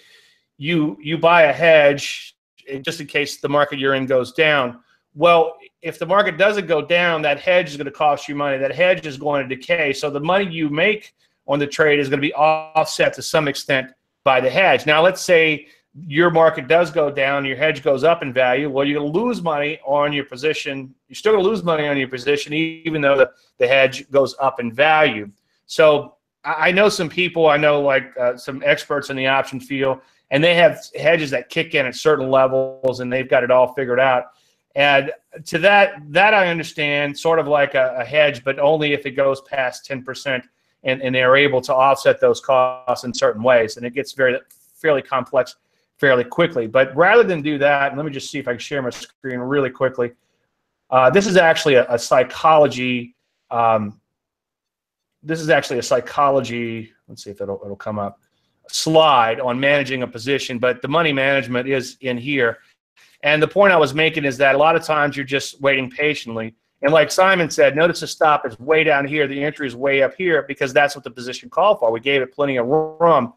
you buy a hedge just in case the market you're in goes down. Well, if the market doesn't go down, that hedge is going to cost you money. That hedge is going to decay. So the money you make on the trade is going to be offset to some extent by the hedge. Now, let's say your market does go down, your hedge goes up in value. Well, you're going to lose money on your position. You're still going to lose money on your position, even though the hedge goes up in value. So I know some people, like some experts in the option field, and they have hedges that kick in at certain levels, and they've got it all figured out. And to that I understand, sort of like a hedge, but only if it goes past 10%. And they're able to offset those costs in certain ways. And it gets fairly complex fairly quickly. But rather than do that, let me just see if I can share my screen really quickly. This is actually a psychology. This is actually a psychology. Let's see if it'll come up. Slide on managing a position, but the money management is in here. And the point I was making is that a lot of times you're just waiting patiently. And like Simon said, notice the stop is way down here. The entry is way up here because that's what the position called for. We gave it plenty of room.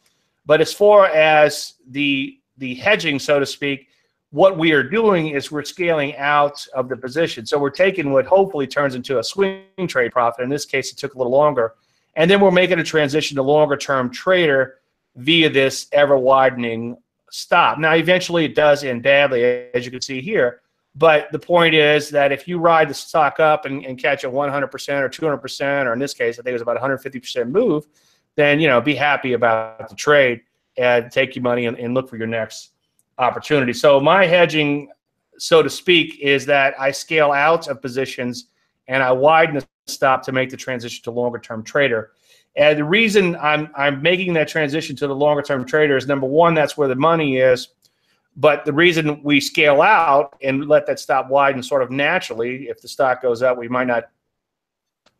But as far as the hedging, so to speak, what we are doing is we're scaling out of the position. So we're taking what hopefully turns into a swing trade profit. In this case, it took a little longer. And then we're making a transition to longer-term trader via this ever-widening stop. Now, eventually it does end badly, as you can see here. But the point is that if you ride the stock up and catch a 100% or 200%, or in this case, I think it was about 150% move, then, you know, be happy about the trade and take your money and look for your next opportunity. So my hedging, so to speak, is that I scale out of positions and I widen the stop to make the transition to longer-term trader. And the reason I'm making that transition to the longer-term trader is, number one, that's where the money is. But the reason we scale out and let that stop widen sort of naturally, if the stock goes up, we might not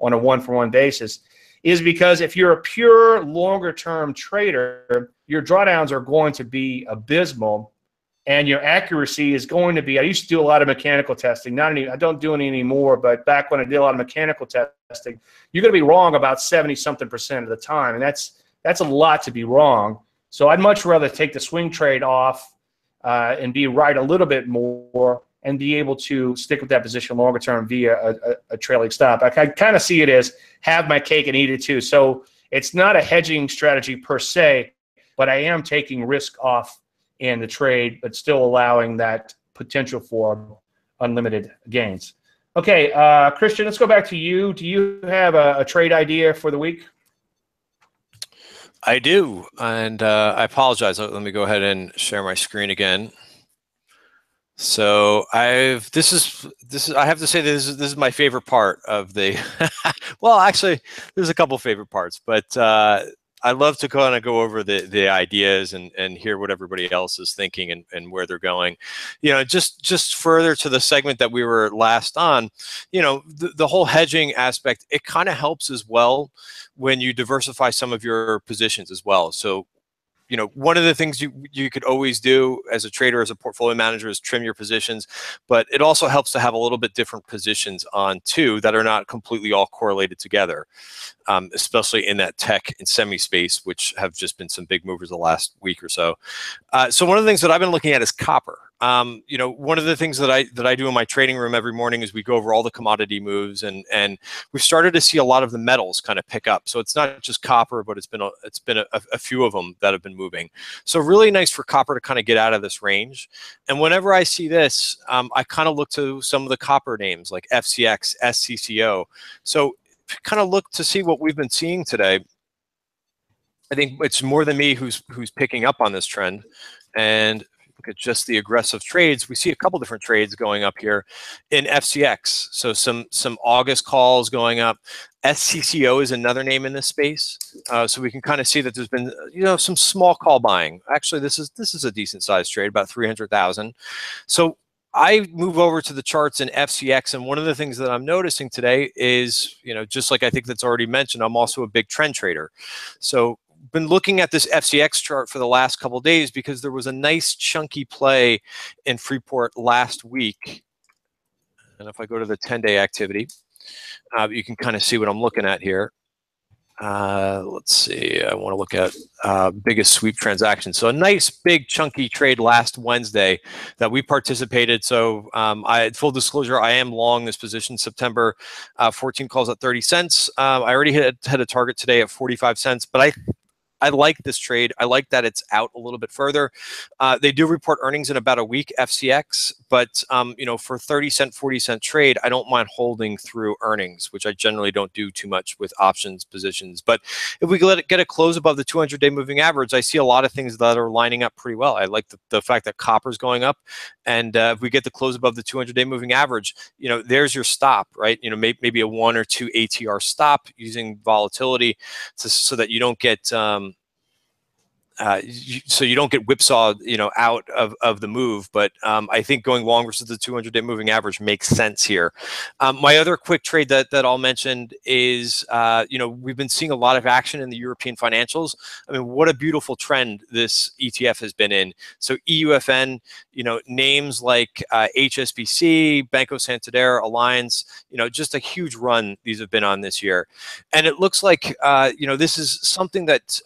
on a one-for-one basis, is because if you're a pure longer-term trader, your drawdowns are going to be abysmal, and your accuracy is going to be. I used to do a lot of mechanical testing. I don't do any anymore, but back when I did a lot of mechanical testing, you're going to be wrong about 70-something% of the time, and that's a lot to be wrong. So I'd much rather take the swing trade off and be right a little bit more and be able to stick with that position longer term via a trailing stop. I kind of see it as have my cake and eat it too. So it's not a hedging strategy per se, but I am taking risk off in the trade, but still allowing that potential for unlimited gains. Okay, Christian, let's go back to you. Do you have a trade idea for the week? I do, and I apologize. Let me go ahead and share my screen again. So I have to say this is my favorite part of the. Well, actually, there's a couple favorite parts, but I love to kind of go over the ideas and hear what everybody else is thinking and where they're going. You know, just further to the segment that we were last on, you know, the whole hedging aspect, it kind of helps as well when you diversify some of your positions as well. So, you know, one of the things you could always do as a trader, as a portfolio manager, is trim your positions, but it also helps to have a little bit different positions on too that are not completely all correlated together, especially in that tech and semi space, which have just been some big movers the last week or so. So one of the things that I've been looking at is copper. You know, one of the things that I do in my trading room every morning is we go over all the commodity moves, and we've started to see a lot of the metals kind of pick up. So it's not just copper, but it's been a few of them that have been moving. So really nice for copper to kind of get out of this range. And whenever I see this, I kind of look to some of the copper names like FCX, SCCO. So kind of look to see what we've been seeing today. I think it's more than me who's picking up on this trend. And look at just the aggressive trades. We see a couple different trades going up here in FCX. So some August calls going up. SCCO is another name in this space. So we can kind of see that there's been, you know, some small call buying. Actually, this is a decent sized trade, about 300,000. So I move over to the charts in FCX, and one of the things that I'm noticing today is, you know, just like I think that's already mentioned, I'm also a big trend trader. So been looking at this FCX chart for the last couple of days because there was a nice chunky play in Freeport last week. And if I go to the 10-day activity, you can kind of see what I'm looking at here. Let's see, I want to look at biggest sweep transactions. So a nice big chunky trade last Wednesday that we participated. So full disclosure, I am long this position. September 14 calls at 30 cents. I already had a target today at 45 cents, but I like this trade. I like that it's out a little bit further. They do report earnings in about a week, FCX, but you know, for 30-cent, 40-cent trade, I don't mind holding through earnings, which I generally don't do too much with options positions. But if we get a close above the 200-day moving average, I see a lot of things that are lining up pretty well. I like the fact that copper's going up, and if we get the close above the 200-day moving average, you know, there's your stop, right? You know, maybe a 1 or 2 ATR stop using volatility so that you don't get so you don't get whipsawed, out of the move. But I think going long versus the 200-day moving average makes sense here. My other quick trade that I'll mention is, we've been seeing a lot of action in the European financials. I mean, what a beautiful trend this ETF has been in. So EUFN, names like HSBC, Banco Santander, Allianz, just a huge run these have been on this year. And it looks like, this is something that,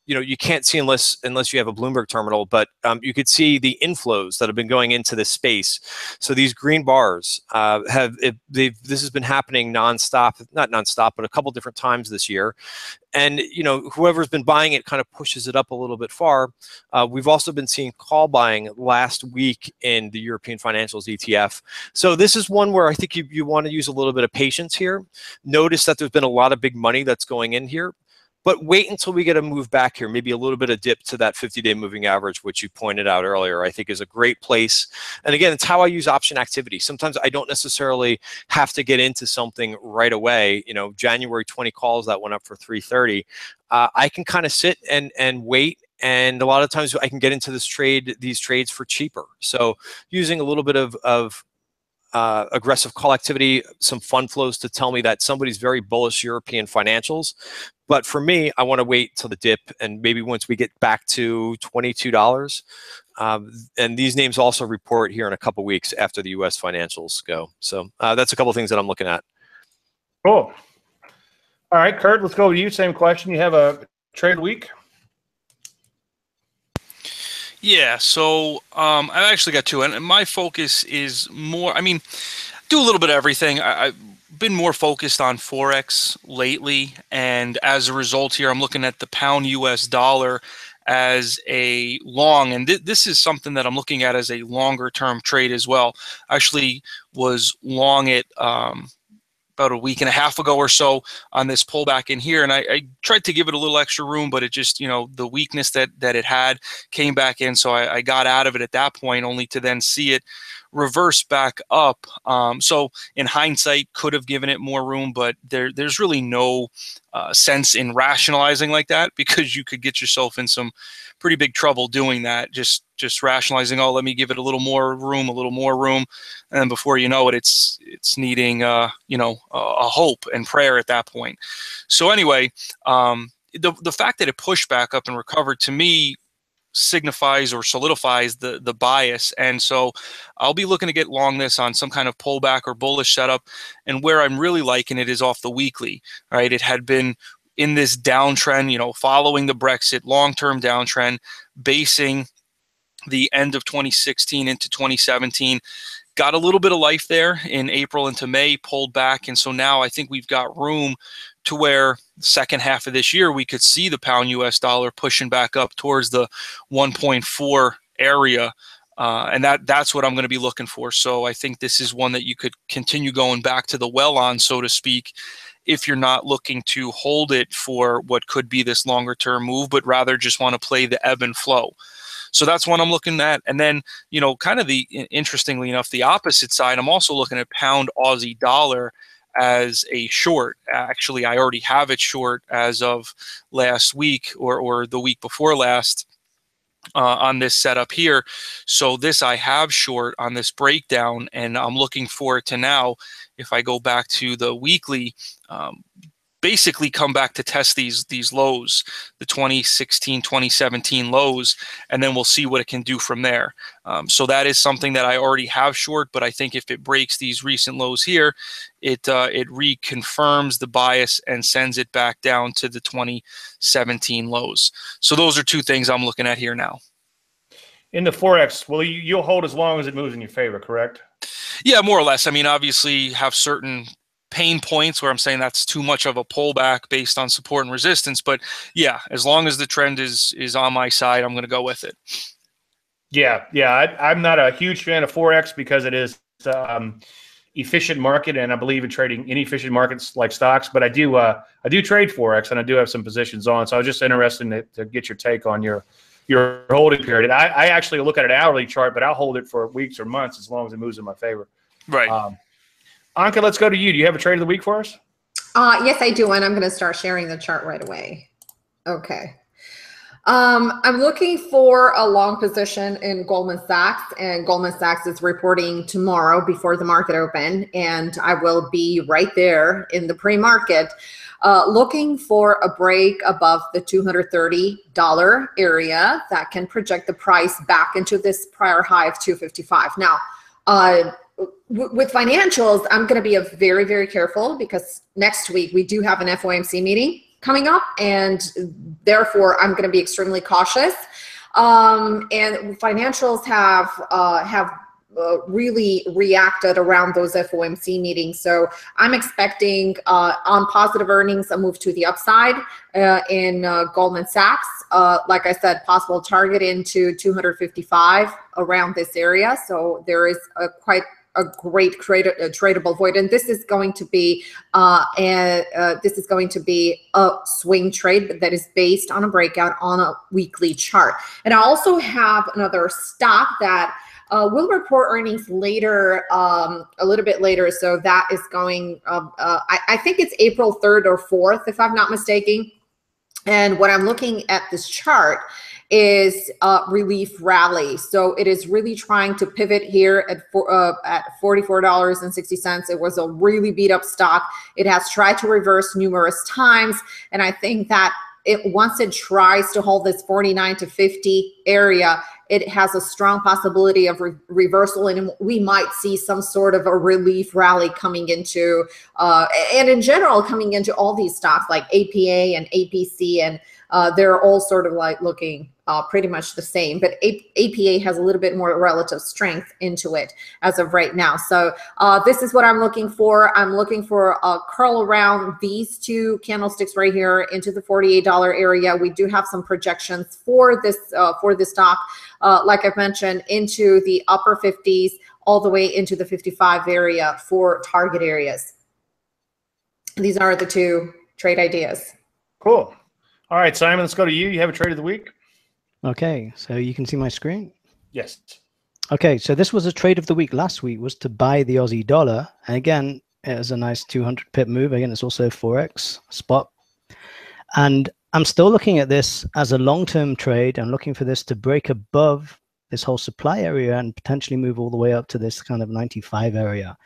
you can't see unless you have a Bloomberg terminal, but you could see the inflows that have been going into this space. So these green bars this has been happening nonstop, not nonstop, but a couple different times this year. And, whoever's been buying it kind of pushes it up a little bit far. We've also been seeing call buying last week in the European financials ETF. So this is one where I think you want to use a little bit of patience here. Notice that there's been a lot of big money that's going in here. But wait until we get a move back here, maybe a little bit of dip to that 50-day moving average, which you pointed out earlier, I think is a great place. And again, it's how I use option activity. Sometimes I don't necessarily have to get into something right away. January 20 calls that went up for 330. I can kind of sit and wait. And a lot of times I can get into these trades for cheaper. So using a little bit of aggressive call activity, some fund flows to tell me that somebody's very bullish European financials. But for me, I want to wait till the dip, and maybe once we get back to $22. And these names also report here in a couple weeks after the U.S. financials go. So that's a couple things that I'm looking at. Cool. All right, Kurt, let's go to you. Same question. You have a trade week? Yeah, so I've actually got two, and my focus is more, do a little bit of everything. I've been more focused on Forex lately, and as a result here, I'm looking at the pound US dollar as a long, and this is something that I'm looking at as a longer term trade as well. Actually was long it about a week and a half ago or so on this pullback in here, and I tried to give it a little extra room, but it just, the weakness that it had came back in, so I got out of it at that point, only to then see it reverse back up. So in hindsight, could have given it more room, but there's really no sense in rationalizing like that, because you could get yourself in some pretty big trouble doing that. Just rationalizing, oh, let me give it a little more room, and then before you know it, it's needing a hope and prayer at that point. So anyway, the fact that it pushed back up and recovered, to me, signifies or solidifies the bias, and so I'll be looking to get long this on some kind of pullback or bullish setup. And where I'm really liking it is off the weekly. Right, it had been in this downtrend, following the Brexit long-term downtrend, basing the end of 2016 into 2017. Got a little bit of life there in April into May, pulled back, and so now I think we've got room to where the second half of this year we could see the pound US dollar pushing back up towards the 1.4 area, and that's what I'm going to be looking for. So I think this is one that you could continue going back to the well on, so to speak, if you're not looking to hold it for what could be this longer term move, but rather just want to play the ebb and flow. So that's one I'm looking at. And then, kind of interestingly enough, the opposite side, I'm also looking at pound Aussie dollar as a short. Actually, I already have it short as of last week or the week before last on this setup here. So this I have short on this breakdown, and I'm looking for it to now, if I go back to the weekly, basically come back to test these lows, the 2016, 2017 lows, and then we'll see what it can do from there. So that is something that I already have short, but I think if it breaks these recent lows here, it reconfirms the bias and sends it back down to the 2017 lows. So those are two things I'm looking at here now. In the Forex, well, you'll hold as long as it moves in your favor, correct? Yeah, more or less. Obviously have certain pain points where I'm saying that's too much of a pullback based on support and resistance, but yeah, as long as the trend is on my side, I'm going to go with it. Yeah, I'm not a huge fan of Forex because it is efficient market, and I believe in trading inefficient markets like stocks. But I do trade Forex, and I do have some positions on. So I was just interested to get your take on your holding period. I actually look at an hourly chart, but I'll hold it for weeks or months as long as it moves in my favor. Right. Anka, let's go to you. Do you have a trade of the week for us? Yes, I do, and I'm going to start sharing the chart right away. Okay. I'm looking for a long position in Goldman Sachs, and Goldman Sachs is reporting tomorrow before the market open, and I will be right there in the pre-market looking for a break above the $230 area that can project the price back into this prior high of 255. Now, with financials, I'm going to be very, very careful because next week we do have an FOMC meeting coming up, and therefore I'm going to be extremely cautious. And financials have really reacted around those FOMC meetings. So I'm expecting on positive earnings a move to the upside in Goldman Sachs. Like I said, possible target into 255 around this area. So there is quite a great tradable void, and this is going to be a swing trade that is based on a breakout on a weekly chart. And I also have another stock that will report earnings later, a little bit later. So that is going, I think it's April 3rd or 4th, if I'm not mistaken. And what I'm looking at this chart is relief rally. So it is really trying to pivot here at $44.60. It was a really beat up stock. It has tried to reverse numerous times. And I think that once it tries to hold this 49 to 50 area, it has a strong possibility of reversal, and we might see some sort of a relief rally coming into, and in general, coming into all these stocks like APA and APC, and they're all sort of like looking pretty much the same, but APA has a little bit more relative strength into it as of right now. So this is what I'm looking for. I'm looking for a curl around these two candlesticks right here into the $48 area. We do have some projections for this stock, like I've mentioned, into the upper 50s all the way into the 55 area for target areas. These are the two trade ideas. Cool. All right, Simon, let's go to you. You have a trade of the week? Okay, so you can see my screen? Yes. Okay, so this was a trade of the week last week, was to buy the Aussie dollar. And again, it was a nice 200 pip move. Again, it's also Forex spot. And I'm still looking at this as a long-term trade. I'm looking for this to break above this whole supply area and potentially move all the way up to this kind of 95 area.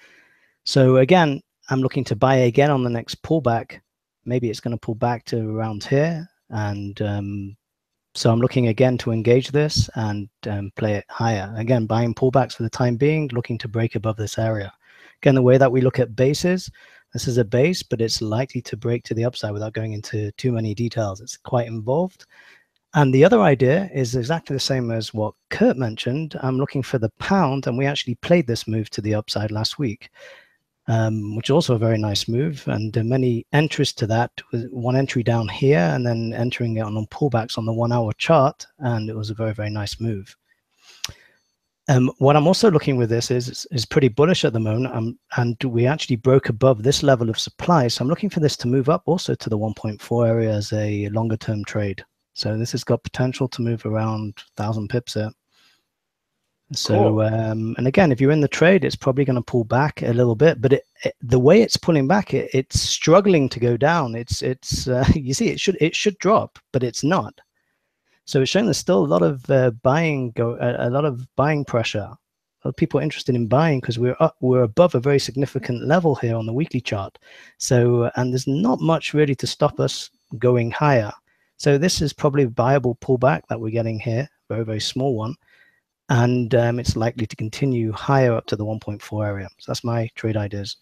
So again, I'm looking to buy again on the next pullback. Maybe it's going to pull back to around here. And so I'm looking again to engage this and play it higher. Again, buying pullbacks for the time being, looking to break above this area. Again, the way that we look at bases, this is a base, but it's likely to break to the upside without going into too many details. It's quite involved. And the other idea is exactly the same as what Kurt mentioned. I'm looking for the pound, and we actually played this move to the upside last week, which is also a very nice move. And many entries to that, with one entry down here and then entering it on pullbacks on the 1 hour chart. And it was a very, very nice move. What I'm also looking with this is pretty bullish at the moment. And we actually broke above this level of supply. So I'm looking for this to move up also to the 1.4 area as a longer term trade. So this has got potential to move around 1,000 pips here. So, cool. And again, if you're in the trade, it's probably going to pull back a little bit, but the way it's pulling back, it's struggling to go down. It's you see, it should drop, but it's not. So it's showing there's still a lot of buying pressure. A lot of people are interested in buying because we're above a very significant level here on the weekly chart. So, and there's not much really to stop us going higher. So this is probably a viable pullback that we're getting here, very, very small one. And it's likely to continue higher up to the 1.4 area. So that's my trade ideas.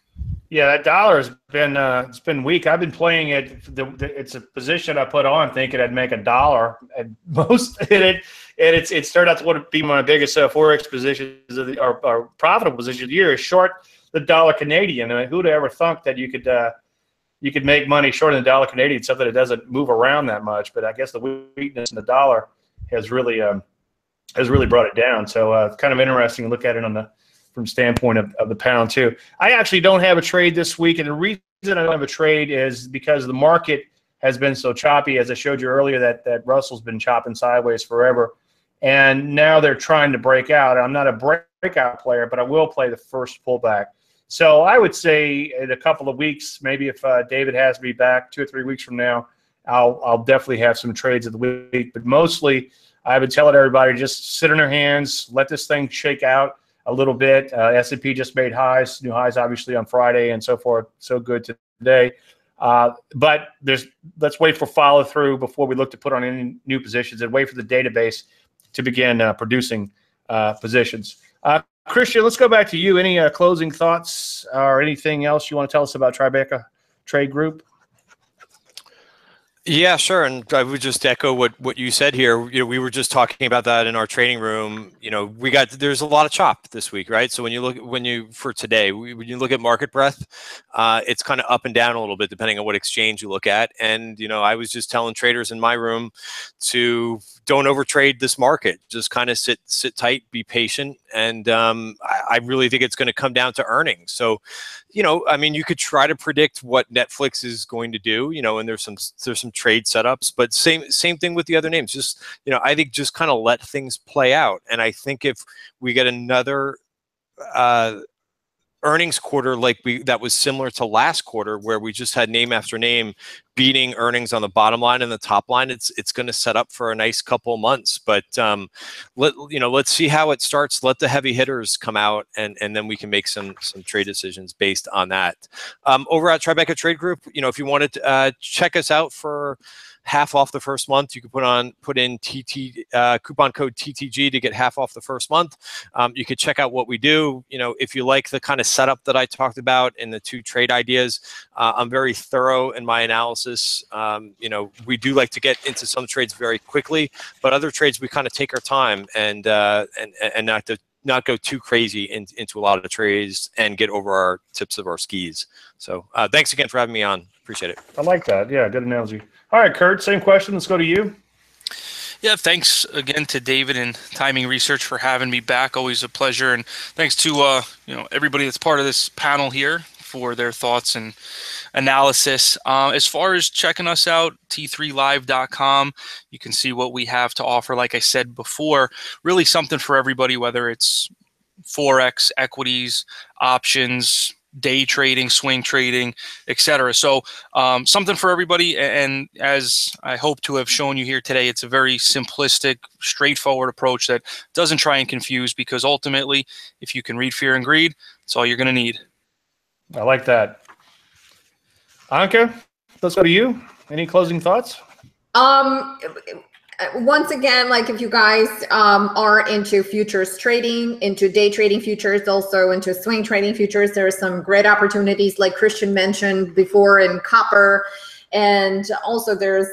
Yeah, that dollar has been it's been weak. I've been playing it. It's a position I put on thinking I'd make $1 at most in it, and it started out to be one of my biggest forex positions of our profitable position of the year. Is short the dollar Canadian. I mean, who'd ever thunk that you could make money short of the dollar Canadian, something that doesn't move around that much. But I guess the weakness in the dollar has really brought it down. So it's kind of interesting to look at it from standpoint of the pound too. I actually don't have a trade this week, and the reason I don't have a trade is because the market has been so choppy. As I showed you earlier, that Russell's been chopping sideways forever, and now they're trying to break out. I'm not a breakout player, but I will play the first pullback. So I would say in a couple of weeks, maybe if David has me back 2 or 3 weeks from now, I'll definitely have some trades of the week. But mostly, I've been telling everybody just sit on their hands, let this thing shake out a little bit. S&P just made highs, new highs obviously on Friday and so forth. So good today. But let's wait for follow through before we look to put on any new positions, and wait for the database to begin producing positions. Christian, let's go back to you. Any closing thoughts or anything else you want to tell us about Tribeca Trade Group? Yeah, sure. And I would just echo what you said here. You know, we were just talking about that in our trading room. You know, there's a lot of chop this week, right? So when you look when you look at market breadth, it's kind of up and down a little bit depending on what exchange you look at. And you know, I was just telling traders in my room to don't overtrade this market. Just kind of sit tight, be patient, and I really think it's going to come down to earnings. So, you know, I mean, you could try to predict what Netflix is going to do, you know, and there's some trade setups, but same thing with the other names. Just, you know, I think just kind of let things play out. And I think if we get another earnings quarter that was similar to last quarter, where we just had name after name beating earnings on the bottom line and the top line, it's going to set up for a nice couple of months. But let's see how it starts. Let the heavy hitters come out, and then we can make some trade decisions based on that. Over at Tribeca Trade Group, you know, if you wanted to check us out for half off the first month, you could put in coupon code TTG to get half off the first month. You could check out what we do. You know, if you like the kind of setup that I talked about in the 2 trade ideas, I'm very thorough in my analysis. You know, we do like to get into some trades very quickly, but other trades we kind of take our time and not go too crazy into a lot of the trades and get over our tips of our skis. So thanks again for having me on. Appreciate it. I like that. Yeah, good analogy. All right, Kurt, same question. Let's go to you. Yeah, thanks again to David and Timing Research for having me back. Always a pleasure. And thanks to everybody that's part of this panel here for their thoughts and analysis. As far as checking us out, t3live.com, you can see what we have to offer. Like I said before, really something for everybody, whether it's Forex, equities, options, day trading, swing trading, etc. So something for everybody. And as I hope to have shown you here today, it's a very simplistic, straightforward approach that doesn't try and confuse, because ultimately, if you can read fear and greed, it's all you're going to need. I like that. Anka, let's go to you. Any closing thoughts? Once again, like if you guys are into futures trading, into day trading futures, also into swing trading futures, there are some great opportunities like Christian mentioned before in copper. And also there's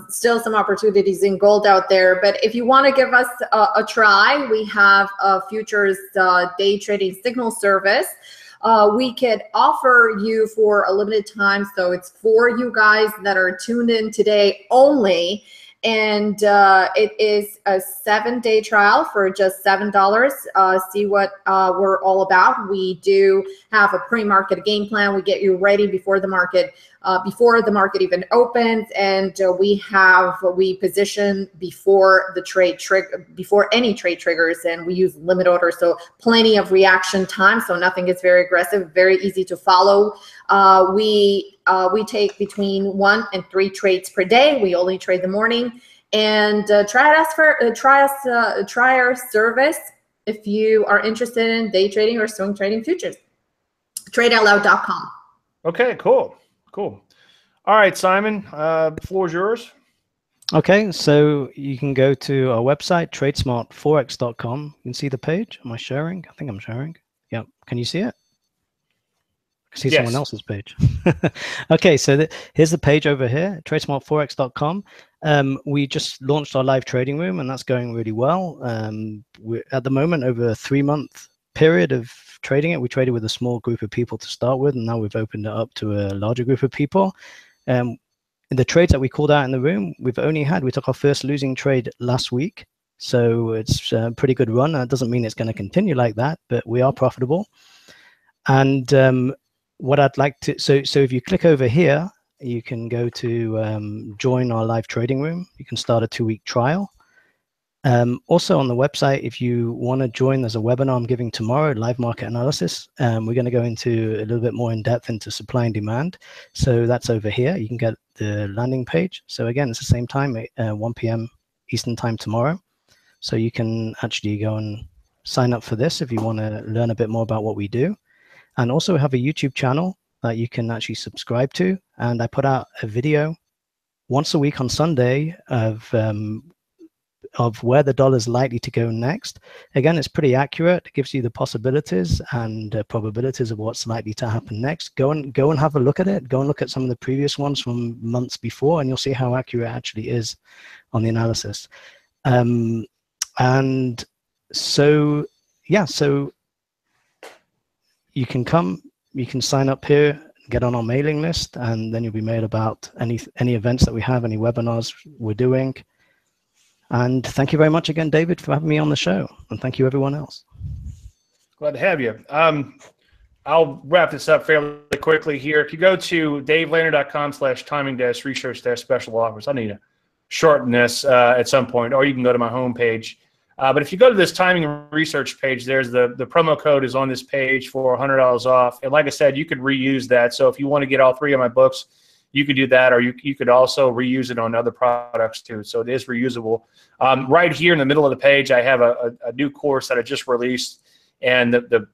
still some opportunities in gold out there. But if you want to give us a try, we have a futures day trading signal service. We could offer you for a limited time. So it's for you guys that are tuned in today only. And it is a 7-day trial for just $7. See what we're all about. We do have a pre-market game plan. We get you ready before the market even opens, and we position before the trade before any trade triggers, and we use limit order, so plenty of reaction time, so nothing is very aggressive, very easy to follow. We take between 1 and 3 trades per day. We only trade the morning, and try our service if you are interested in day trading or swing trading futures. TradeOutLoud.com. Okay, cool. All right, Simon, the floor is yours. Okay, so you can go to our website, tradesmartforex.com. You can see the page. Am I sharing? I think I'm sharing. Yeah. Can you see it? I can see someone else's page. Okay, so here's the page over here, tradesmartforex.com. We just launched our live trading room, and that's going really well. We're at the moment over a 3-month period of trading it. We traded with a small group of people to start with, and now we've opened it up to a larger group of people. In the trades that we called out in the room, we took our first losing trade last week. So it's a pretty good run. That doesn't mean it's going to continue like that, but we are profitable. And what I'd like to, so if you click over here, you can go to join our live trading room. You can start a 2-week trial. Also on the website, if you want to join, there's a webinar I'm giving tomorrow, live market analysis. We're going to go into a little bit more in depth into supply and demand. So that's over here. You can get the landing page. So again, it's the same time, 1 p.m. Eastern time tomorrow. So you can actually go and sign up for this if you want to learn a bit more about what we do. And also have a YouTube channel that you can actually subscribe to. And I put out a video once a week on Sunday of where the dollar is likely to go next. Again, it's pretty accurate. It gives you the possibilities and probabilities of what's likely to happen next. Go and have a look at it. Go and look at some of the previous ones from months before, and you'll see how accurate it actually is on the analysis. And so, yeah, so you can come, you can sign up here, get on our mailing list, and then you'll be mailed about any events that we have, any webinars we're doing. And thank you very much again, David, for having me on the show. And thank you, everyone else. Glad to have you. I'll wrap this up fairly quickly here. If you go to davelandry.com/timing-research-special offers, I need to shorten this at some point, or you can go to my homepage. But if you go to this timing research page, there's the promo code is on this page for $100 off. And like I said, you could reuse that. So if you want to get all 3 of my books, you could do that, or you could also reuse it on other products too. So it is reusable. Right here in the middle of the page, I have a new course that I just released, and the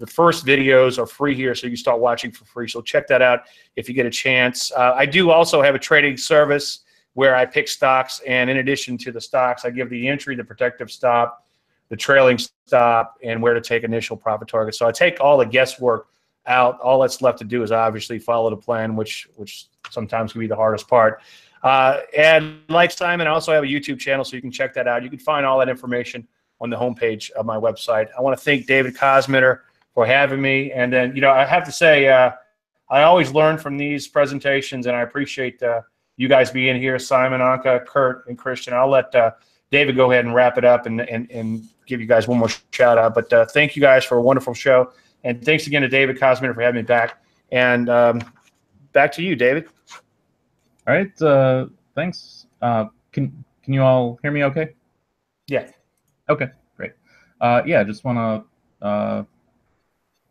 first videos are free here, so you can start watching for free. So check that out if you get a chance. I do also have a trading service where I pick stocks, and in addition to the stocks, I give the entry, the protective stop, the trailing stop, and where to take initial profit targets. So I take all the guesswork out. All that's left to do is obviously follow the plan, which sometimes can be the hardest part. And like Simon, I also have a YouTube channel, so you can check that out. You can find all that information on the homepage of my website. I want to thank David Kosmider for having me. And then, you know, I have to say, I always learn from these presentations, and I appreciate you guys being here, Simon, Anka, Kurt, and Christian. I'll let David go ahead and wrap it up and give you guys one more shout out. But thank you guys for a wonderful show. And thanks again to David Kosmider for having me back. And back to you, David. All right. Thanks. Can you all hear me okay? Yeah. Okay, great. Yeah, just want to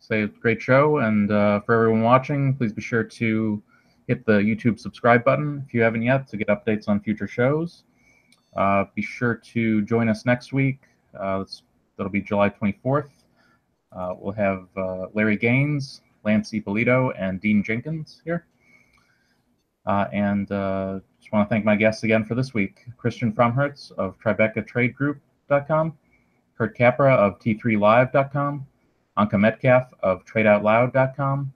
say it's a great show. And for everyone watching, please be sure to hit the YouTube subscribe button if you haven't yet to get updates on future shows. Be sure to join us next week. That'll be July 24th. We'll have Larry Gaines, Lance Ippolito, and Dean Jenkins here. And just want to thank my guests again for this week. Christian Fromhertz of TribecaTradeGroup.com, Kurt Capra of T3Live.com, Anka Metcalf of TradeOutLoud.com,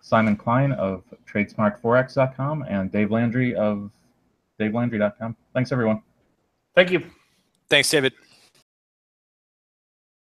Simon Klein of TradeSmartForex.com, and Dave Landry of DaveLandry.com. Thanks, everyone. Thank you. Thanks, David.